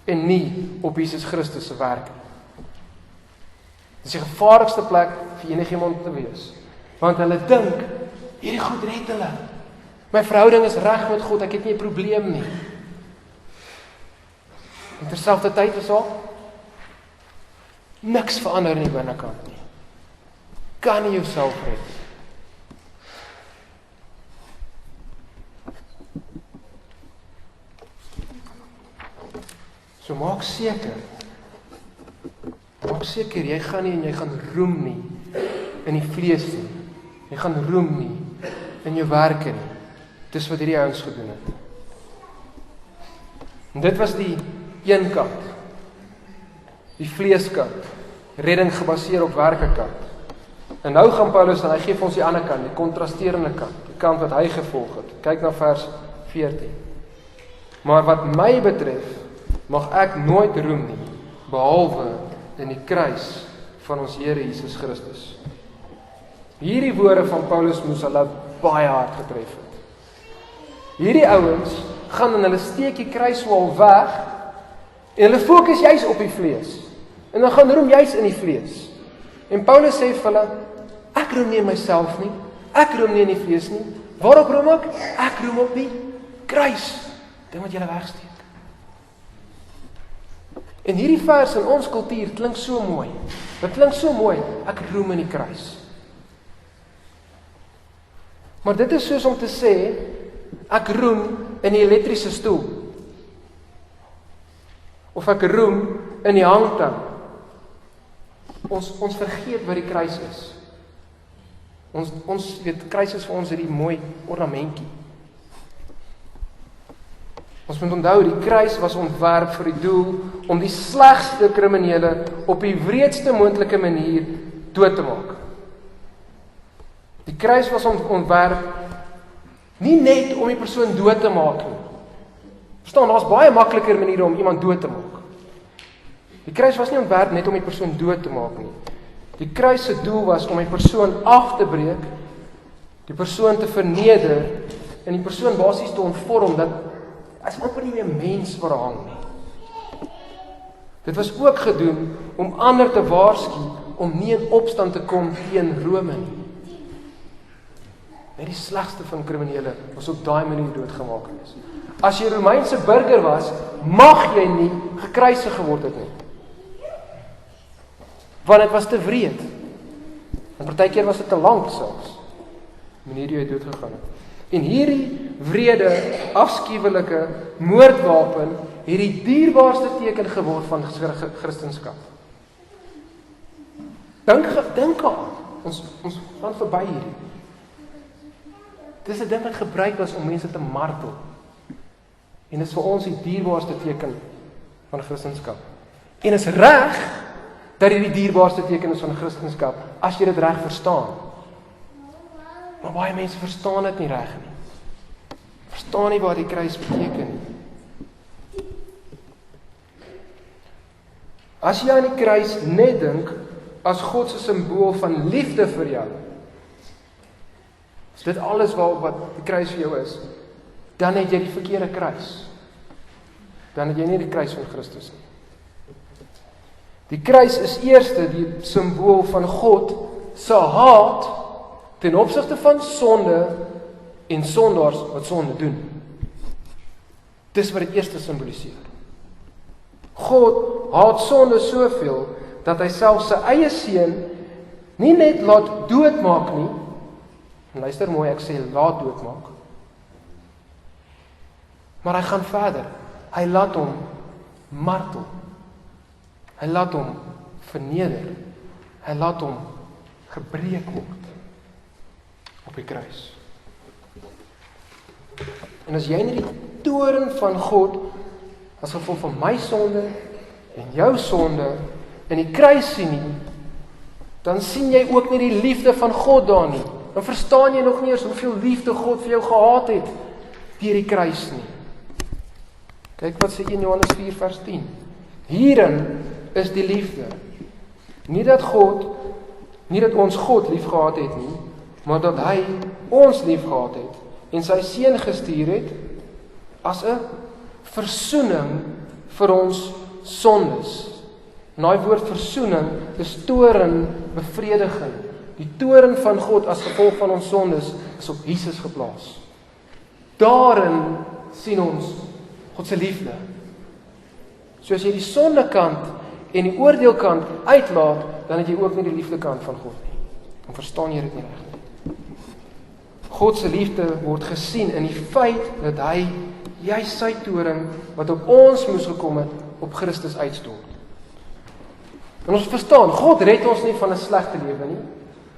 en nie op Jesus Christus se werk. Dit is die gevaarlikste plek vir enigiemand te wees. Want hulle dink, hierdie goed red hulle. My verhouding is reg met God, ek het nie 'n probleem nie. En terselfdertyd is daar niks verander in die binnekant nie. Kan nie jouself red. So maak seker jy gaan nie en jy gaan roem nie in die vlees nie. Jy gaan roem nie in jou werke nie. Dis wat hierdie ouens gedoen het. En dit was die een kant. Die vleeskant. Redding gebaseer op werke kant. En nou gaan Paulus en hy gee vir ons die ander kant, die kontrasterende kant, die kant wat hy gevolg het. Kyk na vers 14. Maar wat my betref, mag ek nooit roem nie, behalwe in die kruis van ons Here Jesus Christus. Hierdie woorde van Paulus moes hulle baie hard getref het. Hierdie ouens gaan en hulle steek die kruis wel weg en hulle fokus juis op die vlees. En dan gaan roem juis in die vlees. En Paulus sê vir hulle, ek roem nie in myself nie, ek roem nie in die vlees nie. Waarop roem ek? Ek roem op die kruis. Dit moet julle wegsteek. En hierdie vers in ons kultuur klink so mooi. Dit klink so mooi, ek roem in die kruis. Maar dit is soos om te sê, ek roem in die elektriese stoel. Of ek roem in die hangtang. Ons vergeet wat die kruis is. Ons weet, kruis is vir ons hierdie mooi ornamentjie. Ons moet onthou, die kruis was ontwerp vir die doel om die slegste kriminele op die wreedste moontlike manier dood te maak. Die kruis was ontwerp nie net om die persoon dood te maak nie. Verstaan, daar's baie makliker maniere om iemand dood te maak. Die kruis was nie ontwerp net om die persoon dood te maak nie. Die kruis se doel was om die persoon af te breek, die persoon te verneder en die persoon basies te ontvorm dat as amper nie meer mens verhang nie. Dit was ook gedoen om ander te waarsku om nie in opstand te kom teen Rome nie. Net die slegste van kriminele was op daai manier doodgemaak gewees. As jy Romeinse burger was, mag jy nie gekruisig geword het nie. Want dit was te wreed. En partykeer was dit te lank selfs. Manier jy doodgegaan het. En hierdie wrede, afskuwelike moordwapen het die dierbaarste teken geword van Christendom. Dink aan. Ons gaan verby hierdie. Dis 'n ding wat gebruik was om mense te martel. En dit is vir ons die dierbaarste teken van Christendom. En is reg dat dit die dierbaarste teken is van Christendom as jy dit reg verstaan. Maar baie mense verstaan dit nie reg nie. Verstaan nie wat die kruis beteken nie. As jy aan die kruis net dink as God se simbool van liefde vir jou, is dit alles wat die kruis vir jou is, dan het jy die verkeerde kruis. Dan het jy nie die kruis van Christus nie. Die kruis is eerste die simbool van God se haat ten opsigte van sonde en sondaars wat sonde doen. Dis wat dit eerste simboliseer. God haat sonde soveel dat hy self sy eie seun nie net laat doodmaak nie. En luister mooi, ek sê laat doodmaak. Maar hy gaan verder. Hy laat hom martel. Hy laat hom verneder. Hy laat hom gebreek word op die kruis. En as jy nie die toorn van God as gevolg van my sonde en jou sonde in die kruis sien nie, dan sien jy ook nie die liefde van God daar nie. Dan verstaan jy nog nie eens hoeveel liefde God vir jou gehad het deur die kruis nie. Kyk wat sê 1 Johannes 4 vers 10. Hierin is die liefde. Nie dat ons God lief gehad het nie, maar dat hy ons lief gehad het en sy seun gestuur het as 'n versoening vir ons sondes. En daai woord versoening is toorn, bevrediging. Die toorn van God as gevolg van ons sondes is op Jesus geplaas. Daarin sien ons God se liefde. So as jy die sondekant en die oordeelkant uitlaat, dan het jy ook nie die liefdekant van God nie. Dan verstaan jy dit nie reg nie. God se liefde word gesien in die feit dat hy juis sy toorn wat op ons moes gekom het, op Christus uitstort. En ons verstaan, God red ons nie van 'n slegte lewe nie.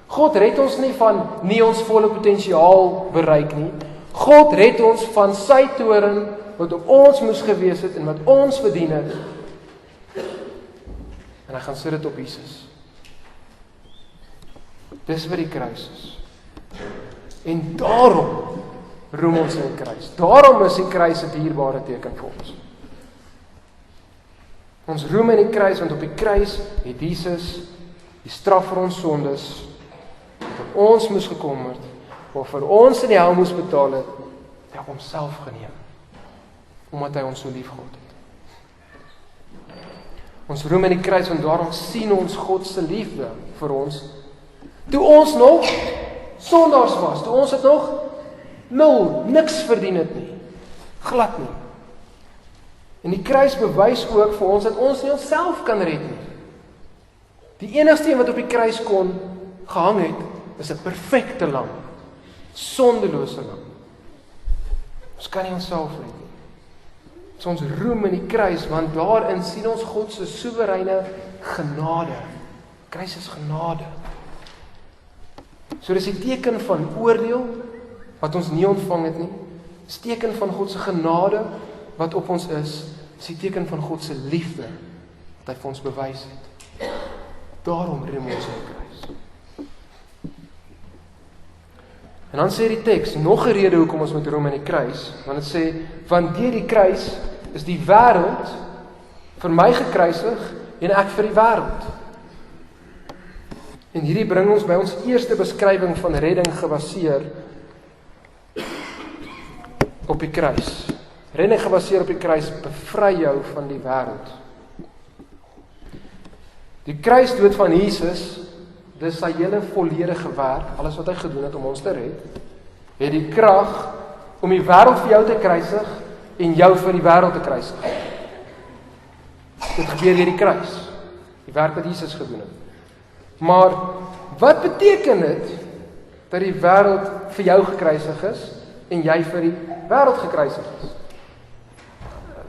God red ons nie van nie ons volle potensiaal bereik nie. God red ons van sy toorn wat op ons moes gewees het en wat ons verdien het. En hy gaan sit dit op Jesus. Dis wat die kruis is. En daarom roem ons in die kruis. Daarom is die kruis 'n dierbare teken vir ons. Ons roem in die kruis, want op die kruis het Jesus die straf vir ons sondes, wat op ons moes gekom het, wat vir ons in die hel moes betaal het, op homself geneem, omdat hy ons so lief gehad het. Ons roem in die kruis, want daarom sien ons God se liefde vir ons, toe ons nog sondaars was, toe ons het nog niks verdien het nie, glad nie. En die kruis bewys ook vir ons dat ons nie onsself kan red nie. Die enigste een wat op die kruis kon gehang het, is 'n perfekte lam, sondelose lam. Ons kan nie onsself red nie. So ons roem in die kruis, want daarin sien ons God se soewereine genade. Kruis is genade. So dis die teken van oordeel wat ons nie ontvang het nie. Dis teken van God se genade wat op ons is. Dis die teken van God se liefde wat hy vir ons bewys het. Daarom roem ons in die kruis. En dan sê die teks nog 'n rede hoekom ons moet roem in die kruis, want dit sê want deur die kruis is die wêreld vir my gekruisig en ek vir die wêreld. En hierdie bring ons by ons eerste beskrywing van redding gebaseer op die kruis. Redding gebaseer op die kruis bevry jou van die wêreld. Die kruisdood van Jesus, dis sy hele volledige werk, alles wat hy gedoen het om ons te red, het die krag om die wêreld vir jou te kruisig en jou vir die wêreld te kruisig. Dit gebeur deur die kruis, die werk wat Jesus gedoen het. Maar wat beteken dit dat die wêreld vir jou gekruisig is en jy vir die wêreld gekruisig is?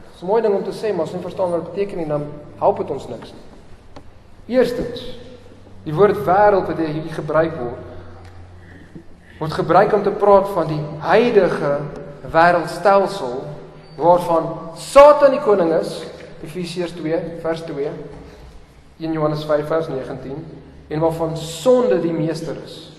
Dit is 'n mooi ding om te sê, maar as ons nie verstaan wat dit beteken nie, dan help dit ons niks nie. Eerstens, die woord wêreld wat hier gebruik word gebruik om te praat van die huidige wêreldstelsel waarvan Satan die koning is, Efesiërs 2 vers 2, 1 Johannes 5 vers 19, en waarvan sonde die meester is.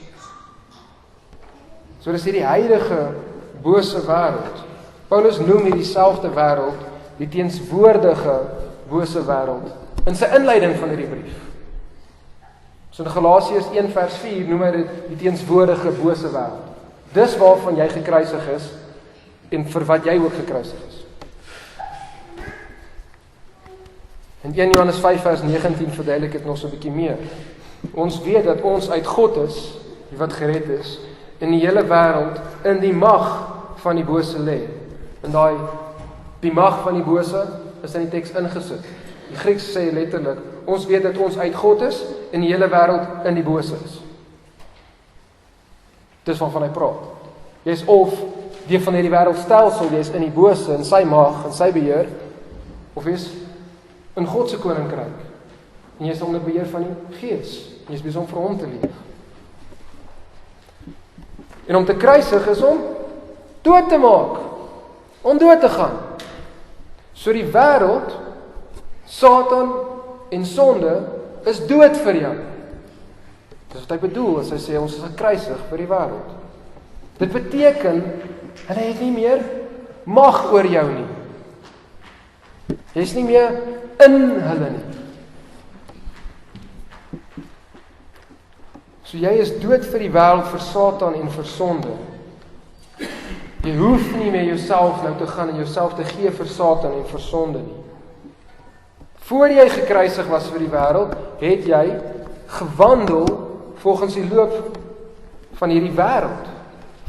So dis hierdie huidige bose wêreld. Paulus noem hierdie selfde wêreld die teenswoordige bose wêreld in sy inleiding van hierdie brief. So in Galasiërs 1 vers 4 noem hy dit die teenswoordige bose wêreld. Dis waarvan jy gekruisig is en vir wat jy ook gekruisig is. En 1 Johannes 5 vers 19 verduidelik dit nog so 'n bietjie meer. Ons weet dat ons uit God is, die wat gered is, in die hele wêreld in die mag van die bose lê. En die mag van die bose is in die teks ingesit. Die Grieks sê letterlik, ons weet dat ons uit God is en die hele wêreld in die bose is. Dis waarvan hy praat. Jy is of deel van hierdie wêreldstelsel, jy is in die bose, in sy mag, in sy beheer, of jy is in God se koninkryk. En jy is onder beheer van die Gees. Jy is besig om vir hom te leef. En om te kruisig is om dood te maak. Om dood te gaan. So die wêreld, Satan en sonde is dood vir jou. Dis wat hy bedoel as hy sê ons is gekruisig vir die wêreld. Dit beteken hulle het nie meer mag oor jou nie. Jy is nie meer in hulle nie. So jy is dood vir die wêreld, vir Satan en vir sonde. Jy hoef nie meer jouself nou te gaan en jouself te gee vir Satan en vir sonde nie. Voor jy gekruisig was vir die wêreld, het jy gewandel volgens die loop van hierdie wêreld,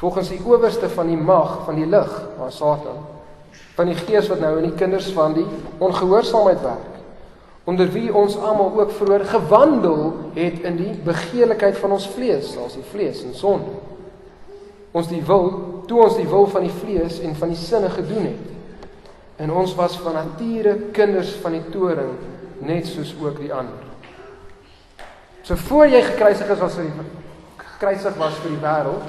volgens die owerste van die mag van die lig, Satan, van die gees wat nou in die kinders van die ongehoorsaamheid werk, onder wie ons almal ook vroeër gewandel het in die begeerlikheid van ons vlees, as die vlees en sonde. Toe ons die wil van die vlees en van die sinne gedoen het. En ons was van nature kinders van die toring, net soos ook die ander. So voor jy gekruisig was vir die wêreld,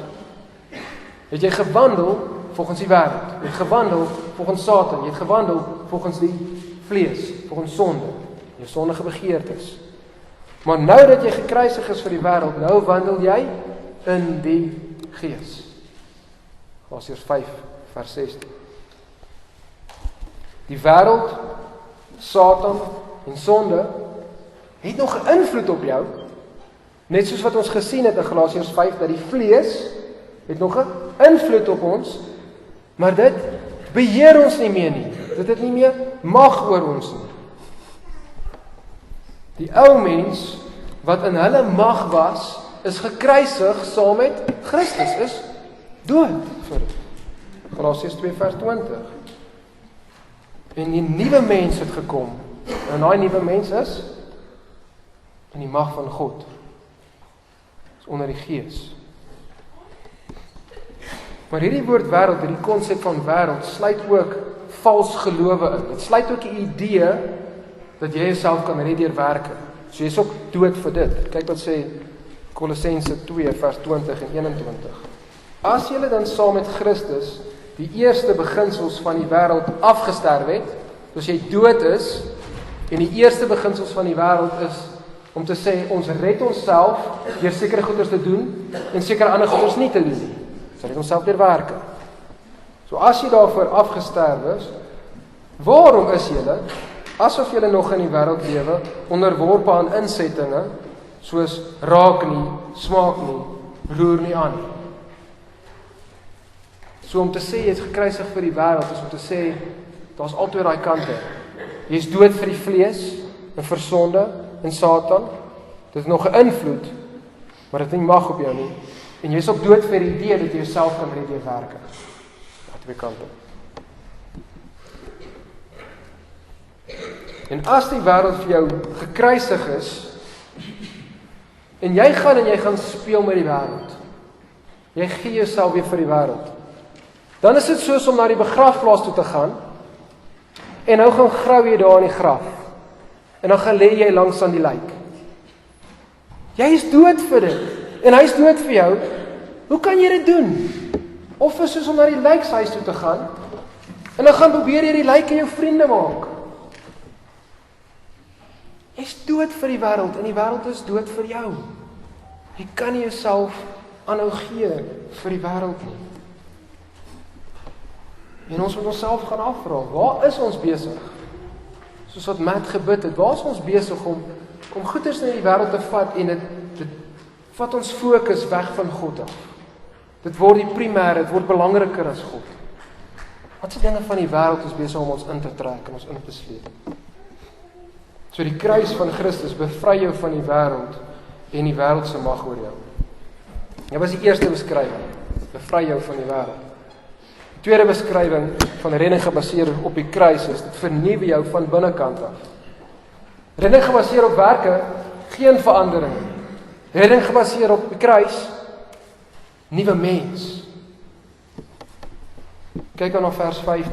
het jy gewandel volgens die wêreld. Jy het gewandel volgens Satan, jy het gewandel volgens die vlees, volgens sonde, jou sondige begeertes. Maar nou dat jy gekruisig is vir die wêreld, nou wandel jy in die Gees. Galasiërs 5 vers 16. Die wêreld, Satan en sonde het nog 'n invloed op jou. Net soos wat ons gesien het in Galasiërs 5 dat die vlees het nog 'n invloed op ons, maar dit beheer ons nie meer nie. Dit het nie meer mag oor ons nie. Die ou mens wat in hulle mag was, is gekruisig saam met Christus, is dood vir Galasiërs 2 vers 20. En die nuwe mens het gekom. En daai nuwe mens is in die mag van God. Is onder die Gees. Maar hierdie woord wêreld, hierdie konsep van wêreld sluit ook vals gelowe in. Dit sluit ook die idee dat jy jouself kan red deur werke. So jy is ook dood vir dit. Kyk wat sê Kolossense 2 vers 20 en 21. As julle dan saam met Christus die eerste beginsels van die wêreld afgesterf het, as jy dood is, en die eerste beginsels van die wêreld is om te sê, ons red onsself deur sekere goeders te doen, en sekere ander goeders nie te doen nie. Ons red onsself deur werke. So as jy daarvoor afgesterf is, waarom is julle, asof julle nog in die wêreld lewe, onderworpe aan insettinge, soos raak nie, smaak nie, roer nie aan nie. So om te sê, jy is gekruisig vir die wêreld, is om te sê, daar is altyd daai kante. Jy is dood vir die vlees, en vir sonde, en Satan. Dit is nog 'n invloed, maar dit nie mag op jou nie. En jy is ook dood vir die idee dat jy jouself kan red deur werke. Aan twee kante. En as die wêreld vir jou gekruisig is, en jy gaan speel met die wêreld, jy gee jouself weer vir die wêreld, dan is dit soos om na die begrafplaas toe te gaan, en nou gaan grou jy daar in die graf, en dan gaan lê jy langs aan die lijk. Jy is dood vir dit, en hy is dood vir jou. Hoe kan jy dit doen? Of is soos om na die lijkshuis toe te gaan, en dan gaan probeer jy die lijk en jou vriende maak. Jy is dood vir die wêreld, en die wêreld is dood vir jou. Jy kan nie jouself aanhou gee vir die wêreld nie. En ons moet onsself gaan afvra, waar is ons besig? Soos wat Matt gebid het, waar is ons besig om goeders in die wêreld te vat, en dit vat ons fokus weg van God af. Dit word die primêre, dit word belangriker as God. Wat se dinge van die wêreld is besig om ons in te trek en ons in te sleep? So die kruis van Christus bevry jou van die wêreld en die wêreld se mag oor jou. Dit was die eerste beskrywing, bevry jou van die wêreld. Die tweede beskrywing van redding gebaseer op die kruis is, dit vernuwe jou van binnekant af. Redding gebaseer op werke, geen verandering. Redding gebaseer op die kruis, nuwe mens. Kyk dan na vers 15.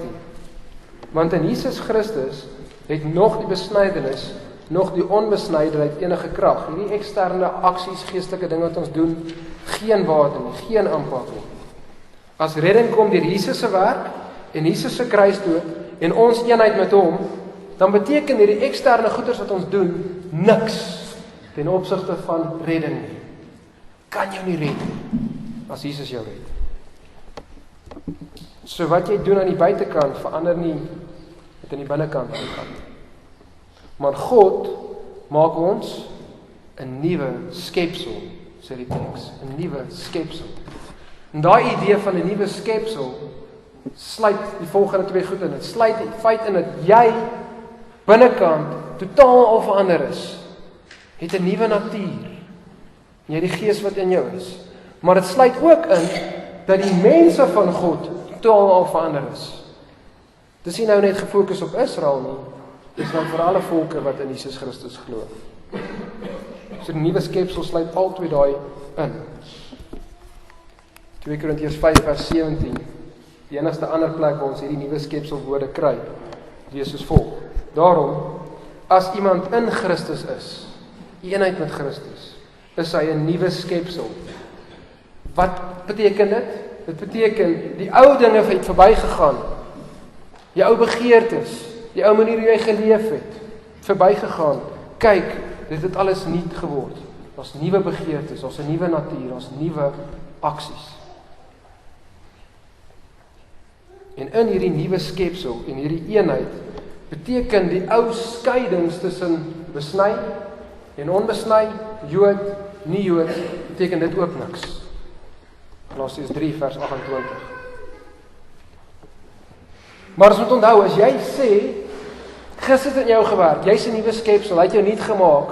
Want in Jesus Christus het nog die besnydenis, nog die onbesnydenheid enige krag. Hierdie eksterne aksies, geestelike dinge wat ons doen, geen waarde nie, geen impak nie. As redding kom deur Jesus se werk en Jesus se kruisdood en ons eenheid met hom, dan beteken hierdie eksterne goeders wat ons doen niks ten opsigte van redding nie. Kan jou nie red nie, as Jesus jou red. So wat jy doen aan die buitekant verander nie wat in die binnekant aangaan. Maar God maak ons 'n nuwe skepsel, sê die teks, 'n nuwe skepsel. En daai idee van 'n nuwe skepsel sluit die volgende twee goed in. Dit sluit die feit in dat jy binnekant totaal al verander is. Jy het 'n nuwe natuur. Jy het die gees wat in jou is. Maar dit sluit ook in dat die mense van God totaal al verander is. Dis nie nou net gefokus op Israel nie. Dis nou vir alle volke wat in Jesus Christus glo. So die nuwe skepsel sluit al twee daai in. 2 Korintiërs 5 vers 17. Die enigste ander plek waar ons hierdie nuwe skepsel woorde kry, lees soos volg. Daarom, as iemand in Christus is, eenheid met Christus, is hy 'n nuwe skepsel. Wat beteken dit? Dit beteken die ou dinge het verbygegaan. Die ou begeertes, die ou manier hoe jy geleef het, verbygegaan. Kyk, dit het alles nuut geword. Daar's nuwe begeertes, daar's 'n nuwe natuur, daar's nuwe aksies. En in hierdie nuwe skepsel en hierdie eenheid beteken die ou skeidings tussen besny en onbesny, Jood, nie Jood, beteken dit ook niks. Galasiërs 3 vers 28. Maar as moet onthou, as jy sê, Christus het in jou gewerk, jy's 'n nuwe skepsel, hy het jou nuut gemaak,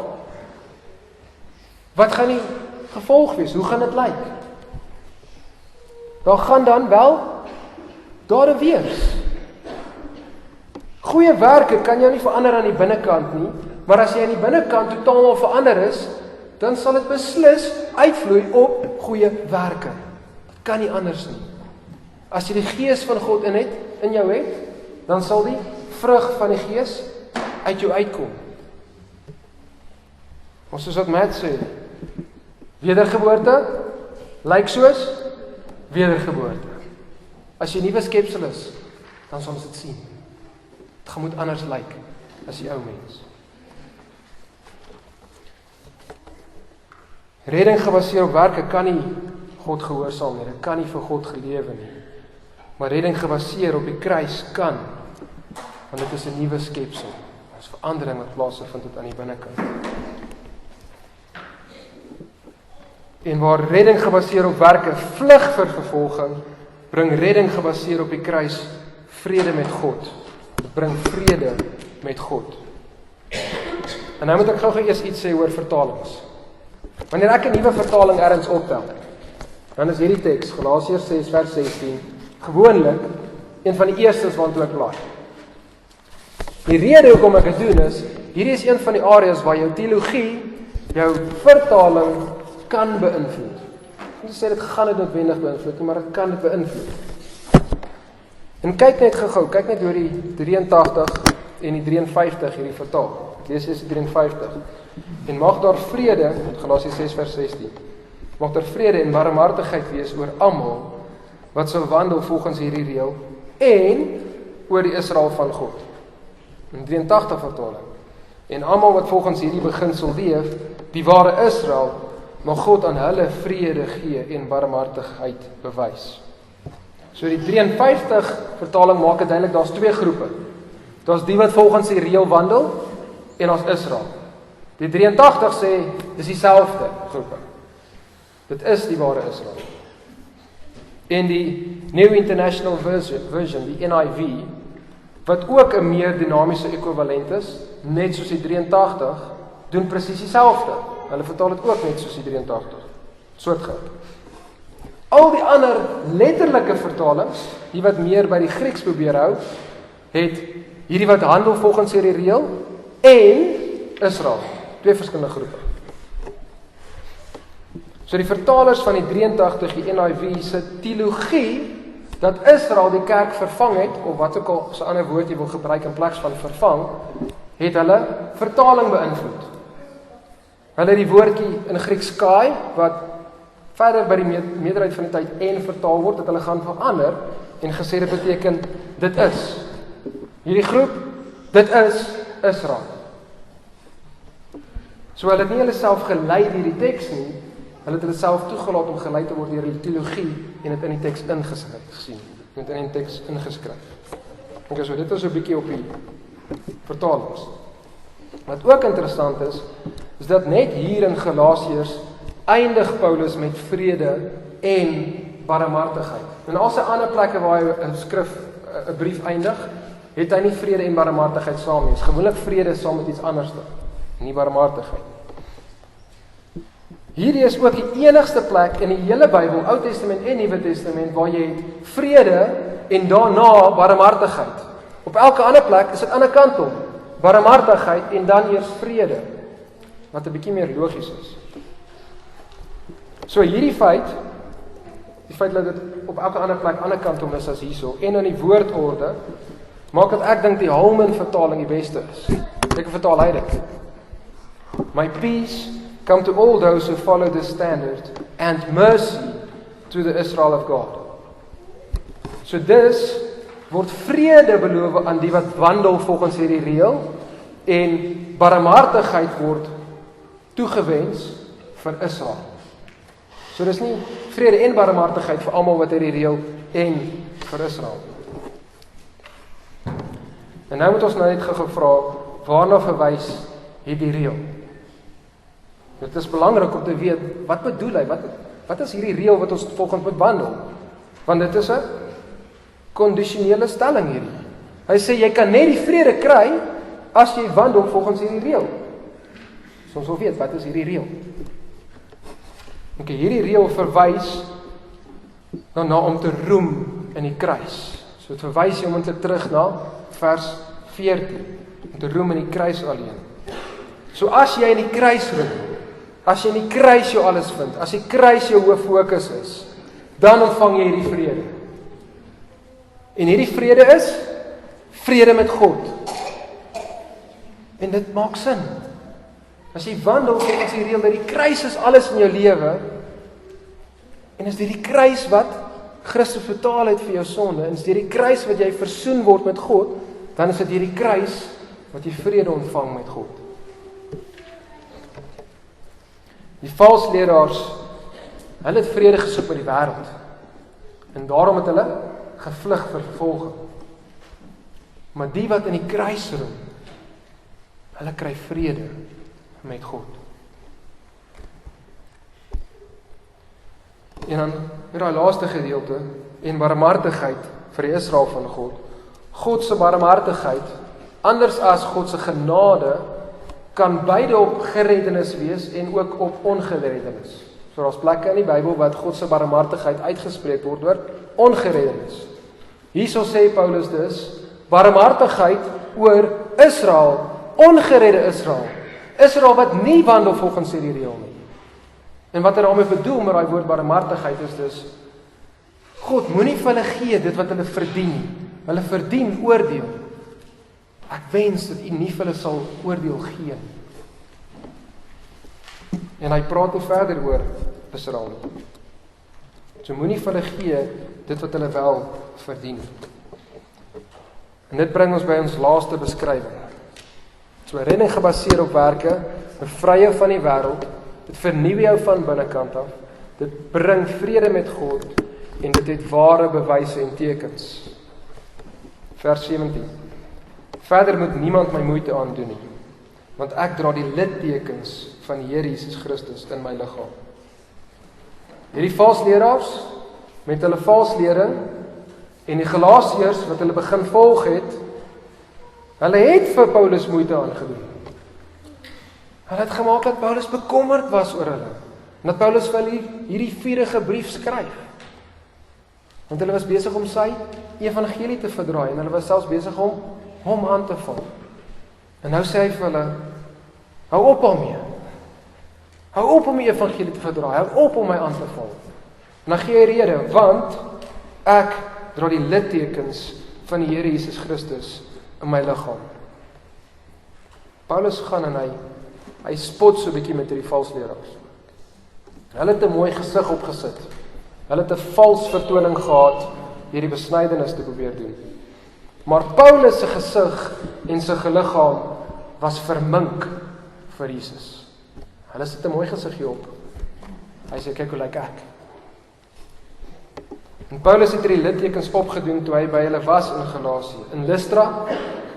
wat gaan die gevolg wees? Hoe gaan dit lyk? Daar gaan dan wel dade wees. Goeie werke kan jou nie verander aan die binnekant nie, maar as jy aan die binnekant totaal verander is, dan sal dit beslis uitvloei op goeie werke. Dit kan nie anders nie. As jy die gees van God in jou het, dan sal die vrug van die gees uit jou uitkom. Ons soos wat Matt sê, Wedergeboorte lyk soos wedergeboorte. As jy nuwe skepsel is, dan sal ons dit sien. Dit gaan moet anders lyk as die ou mens. Redding gebaseer op werke kan nie God gehoorsaam nie, dit kan nie vir God gelewe nie. Maar redding gebaseer op die kruis kan, want dit is 'n nuwe skepsel. Dit is verandering wat plaasvind aan die binnekant. En waar redding gebaseer op werke vlug vir vervolging, bring redding gebaseer op die kruis vrede met God. Dit bring vrede met God. En nou moet ek gou eers iets sê oor vertalings. Wanneer ek 'n nuwe vertaling ergens optel, dan is hierdie teks, Galasiërs 6 vers 16, gewoonlik een van die eerstes waartoe ek blaai. Die rede hoekom ek dit doen is, hierdie is een van die areas waar jou teologie, jou vertaling kan beïnvloed. Ek sê dit gaan dit noodwendig beïnvloed nie, maar dit kan dit beïnvloed. En kyk net gou, kyk net hoe die 83 en die 53 hierdie vertaal. Ek lees eers die 53. En mag daar vrede, Galasiërs 6 vers 16, mag daar vrede en barmhartigheid wees oor almal wat sal wandel volgens hierdie reël en oor die Israel van God. In 83 vertaling. En almal wat volgens hierdie beginsel leef, die ware Israel, mag God aan hulle vrede gee en barmhartigheid bewys. So die 53 vertaling maak dit duidelik, daar's twee groepe. Daar's die wat volgens die reël wandel en daar's Israel. Die 83 sê, dis dieselfde groepe. Dit is die ware Israel. En die New International Version, die NIV, wat ook 'n meer dinamiese ekwivalent is, net soos die 83, doen presies dieselfde. Hulle vertaal dit ook net soos die 83. Soortgelyk. Al die ander letterlike vertalings, die wat meer by die Grieks probeer hou, het hierdie wat handel volgens hierdie reël en Israel. Twee verskillende groepe. So die vertalers van die 83, die NIV, se teologie, dat Israel die kerk vervang het, of wat ook al so 'n ander woord jy wil gebruik in plaas van vervang, het hulle vertaling beïnvloed. Hulle het die woordjie in Grieks kai, wat verder by die meerderheid van die tyd en vertaal word, dat hulle gaan verander, en gesê dit beteken, dit is. Hierdie groep, dit is Israel. So hulle het nie hulle self gelei deur die teks nie, hulle het hulle self toegelaat om gelei te word deur die teologie en dit in die teks ingeskryf, dit in die teks ingeskryf. Okay, so dit is 'n bietjie op die vertalings. Wat ook interessant is dat net hier in Galasiërs eindig Paulus met vrede en barmhartigheid. En al sy ander plekke waar hy 'n skrif, 'n brief eindig, het hy nie vrede en barmhartigheid saam nie. Gewoonlik vrede saam met iets anders, nie barmhartigheid. Hierdie is ook die enigste plek in die hele Bybel, Ou Testament en Nuwe Testament, waar jy vrede en daarna barmhartigheid. Op elke ander plek is dit aan die kant om. Barmhartigheid en dan eers vrede, wat 'n bietjie meer logies is. So hierdie feit, die feit dat dit op elke ander plek aan die kant om is as hierso, en in die woordorde, maak dat ek dink die Holman vertaling die beste is. Ek vertaal hy dit. My peace come to all those who follow this standard, and mercy to the Israel of God. So dis word vrede beloof aan die wat wandel volgens hierdie reël, en barmhartigheid word toegewens vir Israel. So dis nie vrede en barmhartigheid vir almal wat hierdie reël en vir Israel. En nou moet ons net gevra, waarna verwys hierdie reël? Dit is belangrik om te weet, wat bedoel hy? Wat is hierdie reël wat ons volgens moet wandel? Want dit is 'n kondisionele stelling hierdie. Hy sê, jy kan net die vrede kry, as jy wandel volgens hierdie reël. So ons wil weet, wat is hierdie reël? Okay, hierdie reël verwys na om te roem in die kruis. So dit verwys jy onmiddellik terug na vers 14, om te roem in die kruis alleen. So as jy in die kruis roem, as jy in die kruis jou alles vind, as die kruis jou hoof fokus is, dan ontvang jy hierdie vrede. En hierdie vrede is vrede met God. En dit maak sin. As jy wandel volgens die reël dat die kruis is alles in jou lewe, en is dit die kruis wat Christus betaal het vir jou sonde, en is dit die kruis wat jy versoen word met God, dan is dit hierdie kruis wat jy vrede ontvang met God. Die valse leraars, hulle het vrede gesoek met die wêreld, en daarom het hulle gevlug vir vervolging. Maar die wat in die kruis roem, hulle kry vrede met God. En dan in daai laaste gedeelte, en barmhartigheid vir die Israel van God. God se barmhartigheid, anders as God se genade, kan beide op gereddenis wees en ook op ongereddenis. So daar's plekke in die Bybel wat God se barmhartigheid uitgespreek word oor ongereddenis. Hierso sê Paulus dus, barmhartigheid oor Israel, ongeredde Israel. Israel wat nie wandel volgens hierdie reël nie. En wat hy daarmee bedoel met daai woord barmhartigheid is dus, God moenie vir hulle gee dit wat hulle verdien nie. Hulle verdien oordeel. Ek wens dat U nie vir hulle sal oordeel gee. En hy praat ook verder oor Israel. So moenie vir hulle gee dit wat hulle wel verdien. En dit bring ons by ons laaste beskrywing. So redding gebaseer op werke, bevry jou van die wêreld, dit vernuwe jou van binnekant af, dit bring vrede met God en dit het ware bewyse en tekens. Vers 17. Verder moet niemand my moeite aandoen nie, want ek dra die littekens van die Here Jesus Christus in my liggaam. Hierdie valse leraars met hulle valse lering en die Galasiërs wat hulle begin volg het, hulle het vir Paulus moeite aangedoen. Hulle het gemaak dat Paulus bekommerd was oor hulle. En dat Paulus vir hulle hierdie vurige brief skryf. Want hulle was besig om sy evangelie te verdraai en hulle was selfs besig om hom aan te val. En nou sê hy vir hulle, hou op daarmee. Hou op om die evangelie te verdraai, hou op om my aan te val. En dan gee hy rede, want ek dra die littekens van die Here Jesus Christus in my liggaam. Paulus gaan en hy spot so 'n bietjie met hierdie valse leraars. Hulle het 'n mooi gesig opgesit. Hulle het 'n vals vertoning gehad deur die besnydenis te probeer doen. Maar Paulus se gesig en sy liggaam was vermink vir Jesus. Hulle sit 'n mooi gesiggie op. Hy sê, kyk hoe lyk ek. En Paulus het hierdie littekens opgedoen toe hy by hulle was in Galasië. In Lystra,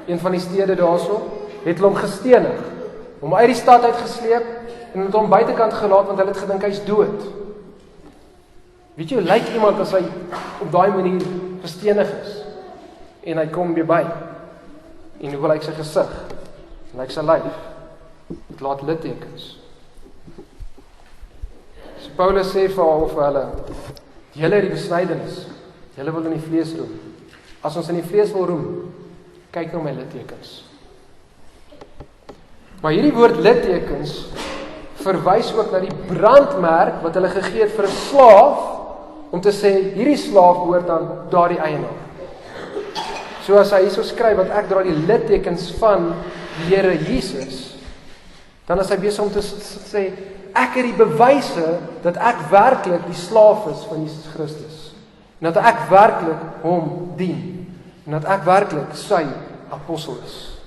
een van die stede daarso, het hulle hom gestenig, hom uit die stad uitgesleep en het hom buitekant gelaat want hulle het gedink hy's dood. Weet jy, lyk iemand as hy op daai manier gestenig is en hy kom weer by. En hoe lyk sy gesig? Lyk sy lyf? Dit laat littekens. So Paulus sê vir hulle, julle het die besnydenis, julle wil in die vlees roem. As ons in die vlees wil roem, kyk nou my littekens. Maar hierdie woord littekens verwys ook na die brandmerk wat hulle gegee het vir 'n slaaf, om te sê, hierdie slaaf behoort aan daardie eienaar. So as hy hierso skryf, want ek dra die littekens van die Here Jesus, dan is hy besig om te sê, ek het die bewyse dat ek werklik die slaaf is van Jesus Christus. En dat ek werklik hom dien. En dat ek werklik sy apostel is.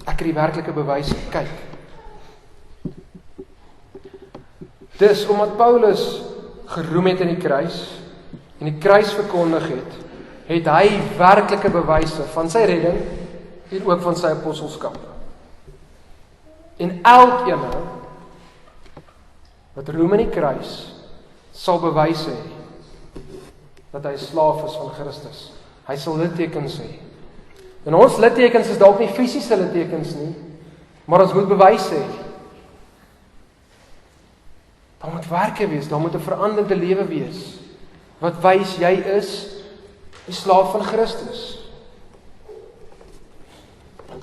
Ek het die werklike bewyse, kyk. Dis omdat Paulus geroem het in die kruis, en die kruis verkondig het hy werklike bewyse van sy redding, en ook van sy apostelskap. En elkeen wat roem in die kruis, sal bewyse hê, dat hy 'n slaaf is van Christus. Hy sal littekens hê. En ons littekens is dalk nie fisiese littekens nie, maar ons moet bewyse hê. Daar moet werke wees, daar moet 'n veranderde lewe wees, wat wys jy is die slaaf van Christus.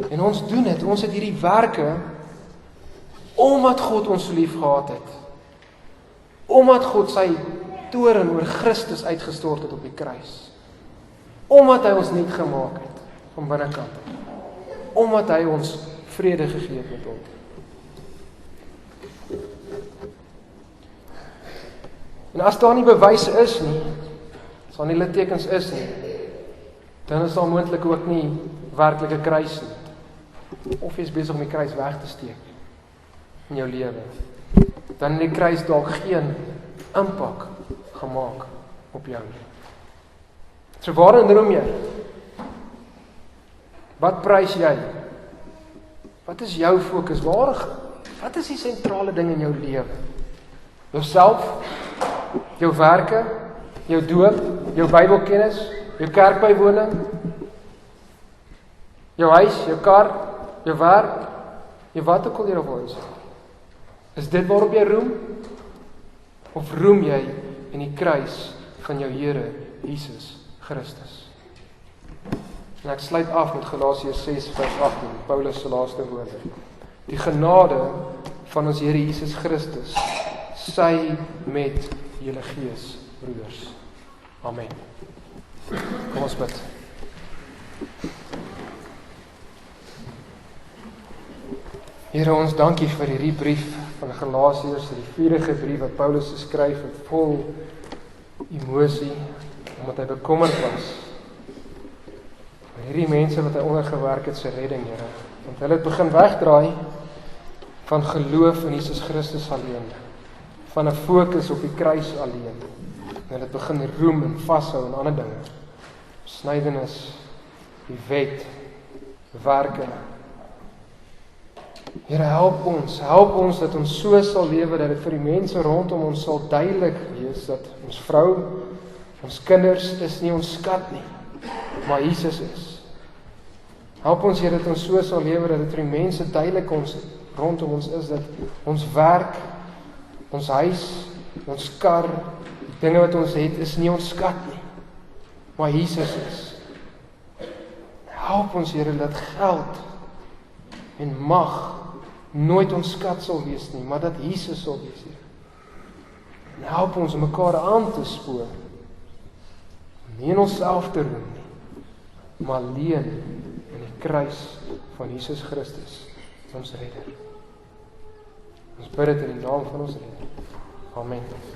En ons doen dit, ons het hierdie werke, omdat God ons so lief gehad het. Omdat God sy toorn oor Christus uitgestort het op die kruis. Omdat hy ons nuut gemaak het, van binnekant. Omdat hy ons vrede gegee het met hom. En as daar nie bewyse is nie, as daar nie littekens is nie, dan is daar moontlik ook nie werklike kruis nie. Of jy is besig om die kruis weg te steek in jou lewe. Dan het die kruis dalk geen impak gemaak op jou nie. So waarin roem jy? Wat prys jy? Wat is jou fokus? Wat is die sentrale ding in jou lewe? Jouself, jou werke, jou doop, jou Bybelkennis, jou kerkbywoning, jou huis, jou kar, jou werk, jou wat ook al jy daarvoor is. Is dit waarop jy roem? Of roem jy in die kruis van jou Here Jesus Christus? En ek sluit af met Galasiërs 6 vers 18, Paulus se laaste woorde. Die genade van ons Here Jesus Christus, sy met julle gees, broeders. Amen. Kom ons bid. Here, ons dankie vir hierdie brief van Galasiërs, die vurige brief wat Paulus geskryf het, vol emosie, omdat hy bekommerd was oor hierdie mense wat hy ondergewerk het se redding, Here. Want hulle het begin wegdraai van geloof in Jesus Christus alleen, van 'n fokus op die kruis alleen. En hulle het begin roem en vashou aan ander dinge. Snydenis, die wet, werke. Here, help ons dat ons so sal lewe dat dit vir die mense rondom ons sal duidelik wees dat ons vrou, ons kinders is nie ons skat nie, maar Jesus is. Help ons, Here, dat ons so sal lewe dat dit vir die mense duidelik rondom ons is dat ons werk, ons huis, ons kar, die dinge wat ons het, is nie ons skat nie, maar Jesus is. Help ons, Here, dat geld en mag nooit ons skat sal wees nie, maar dat Jesus sal wees, Here. En help ons om mekaar aan te spoor, nie in onsself te roem nie, maar alleen in die kruis van Jesus Christus, ons redder. Ons bid dit in die naam van ons Redder. Amen.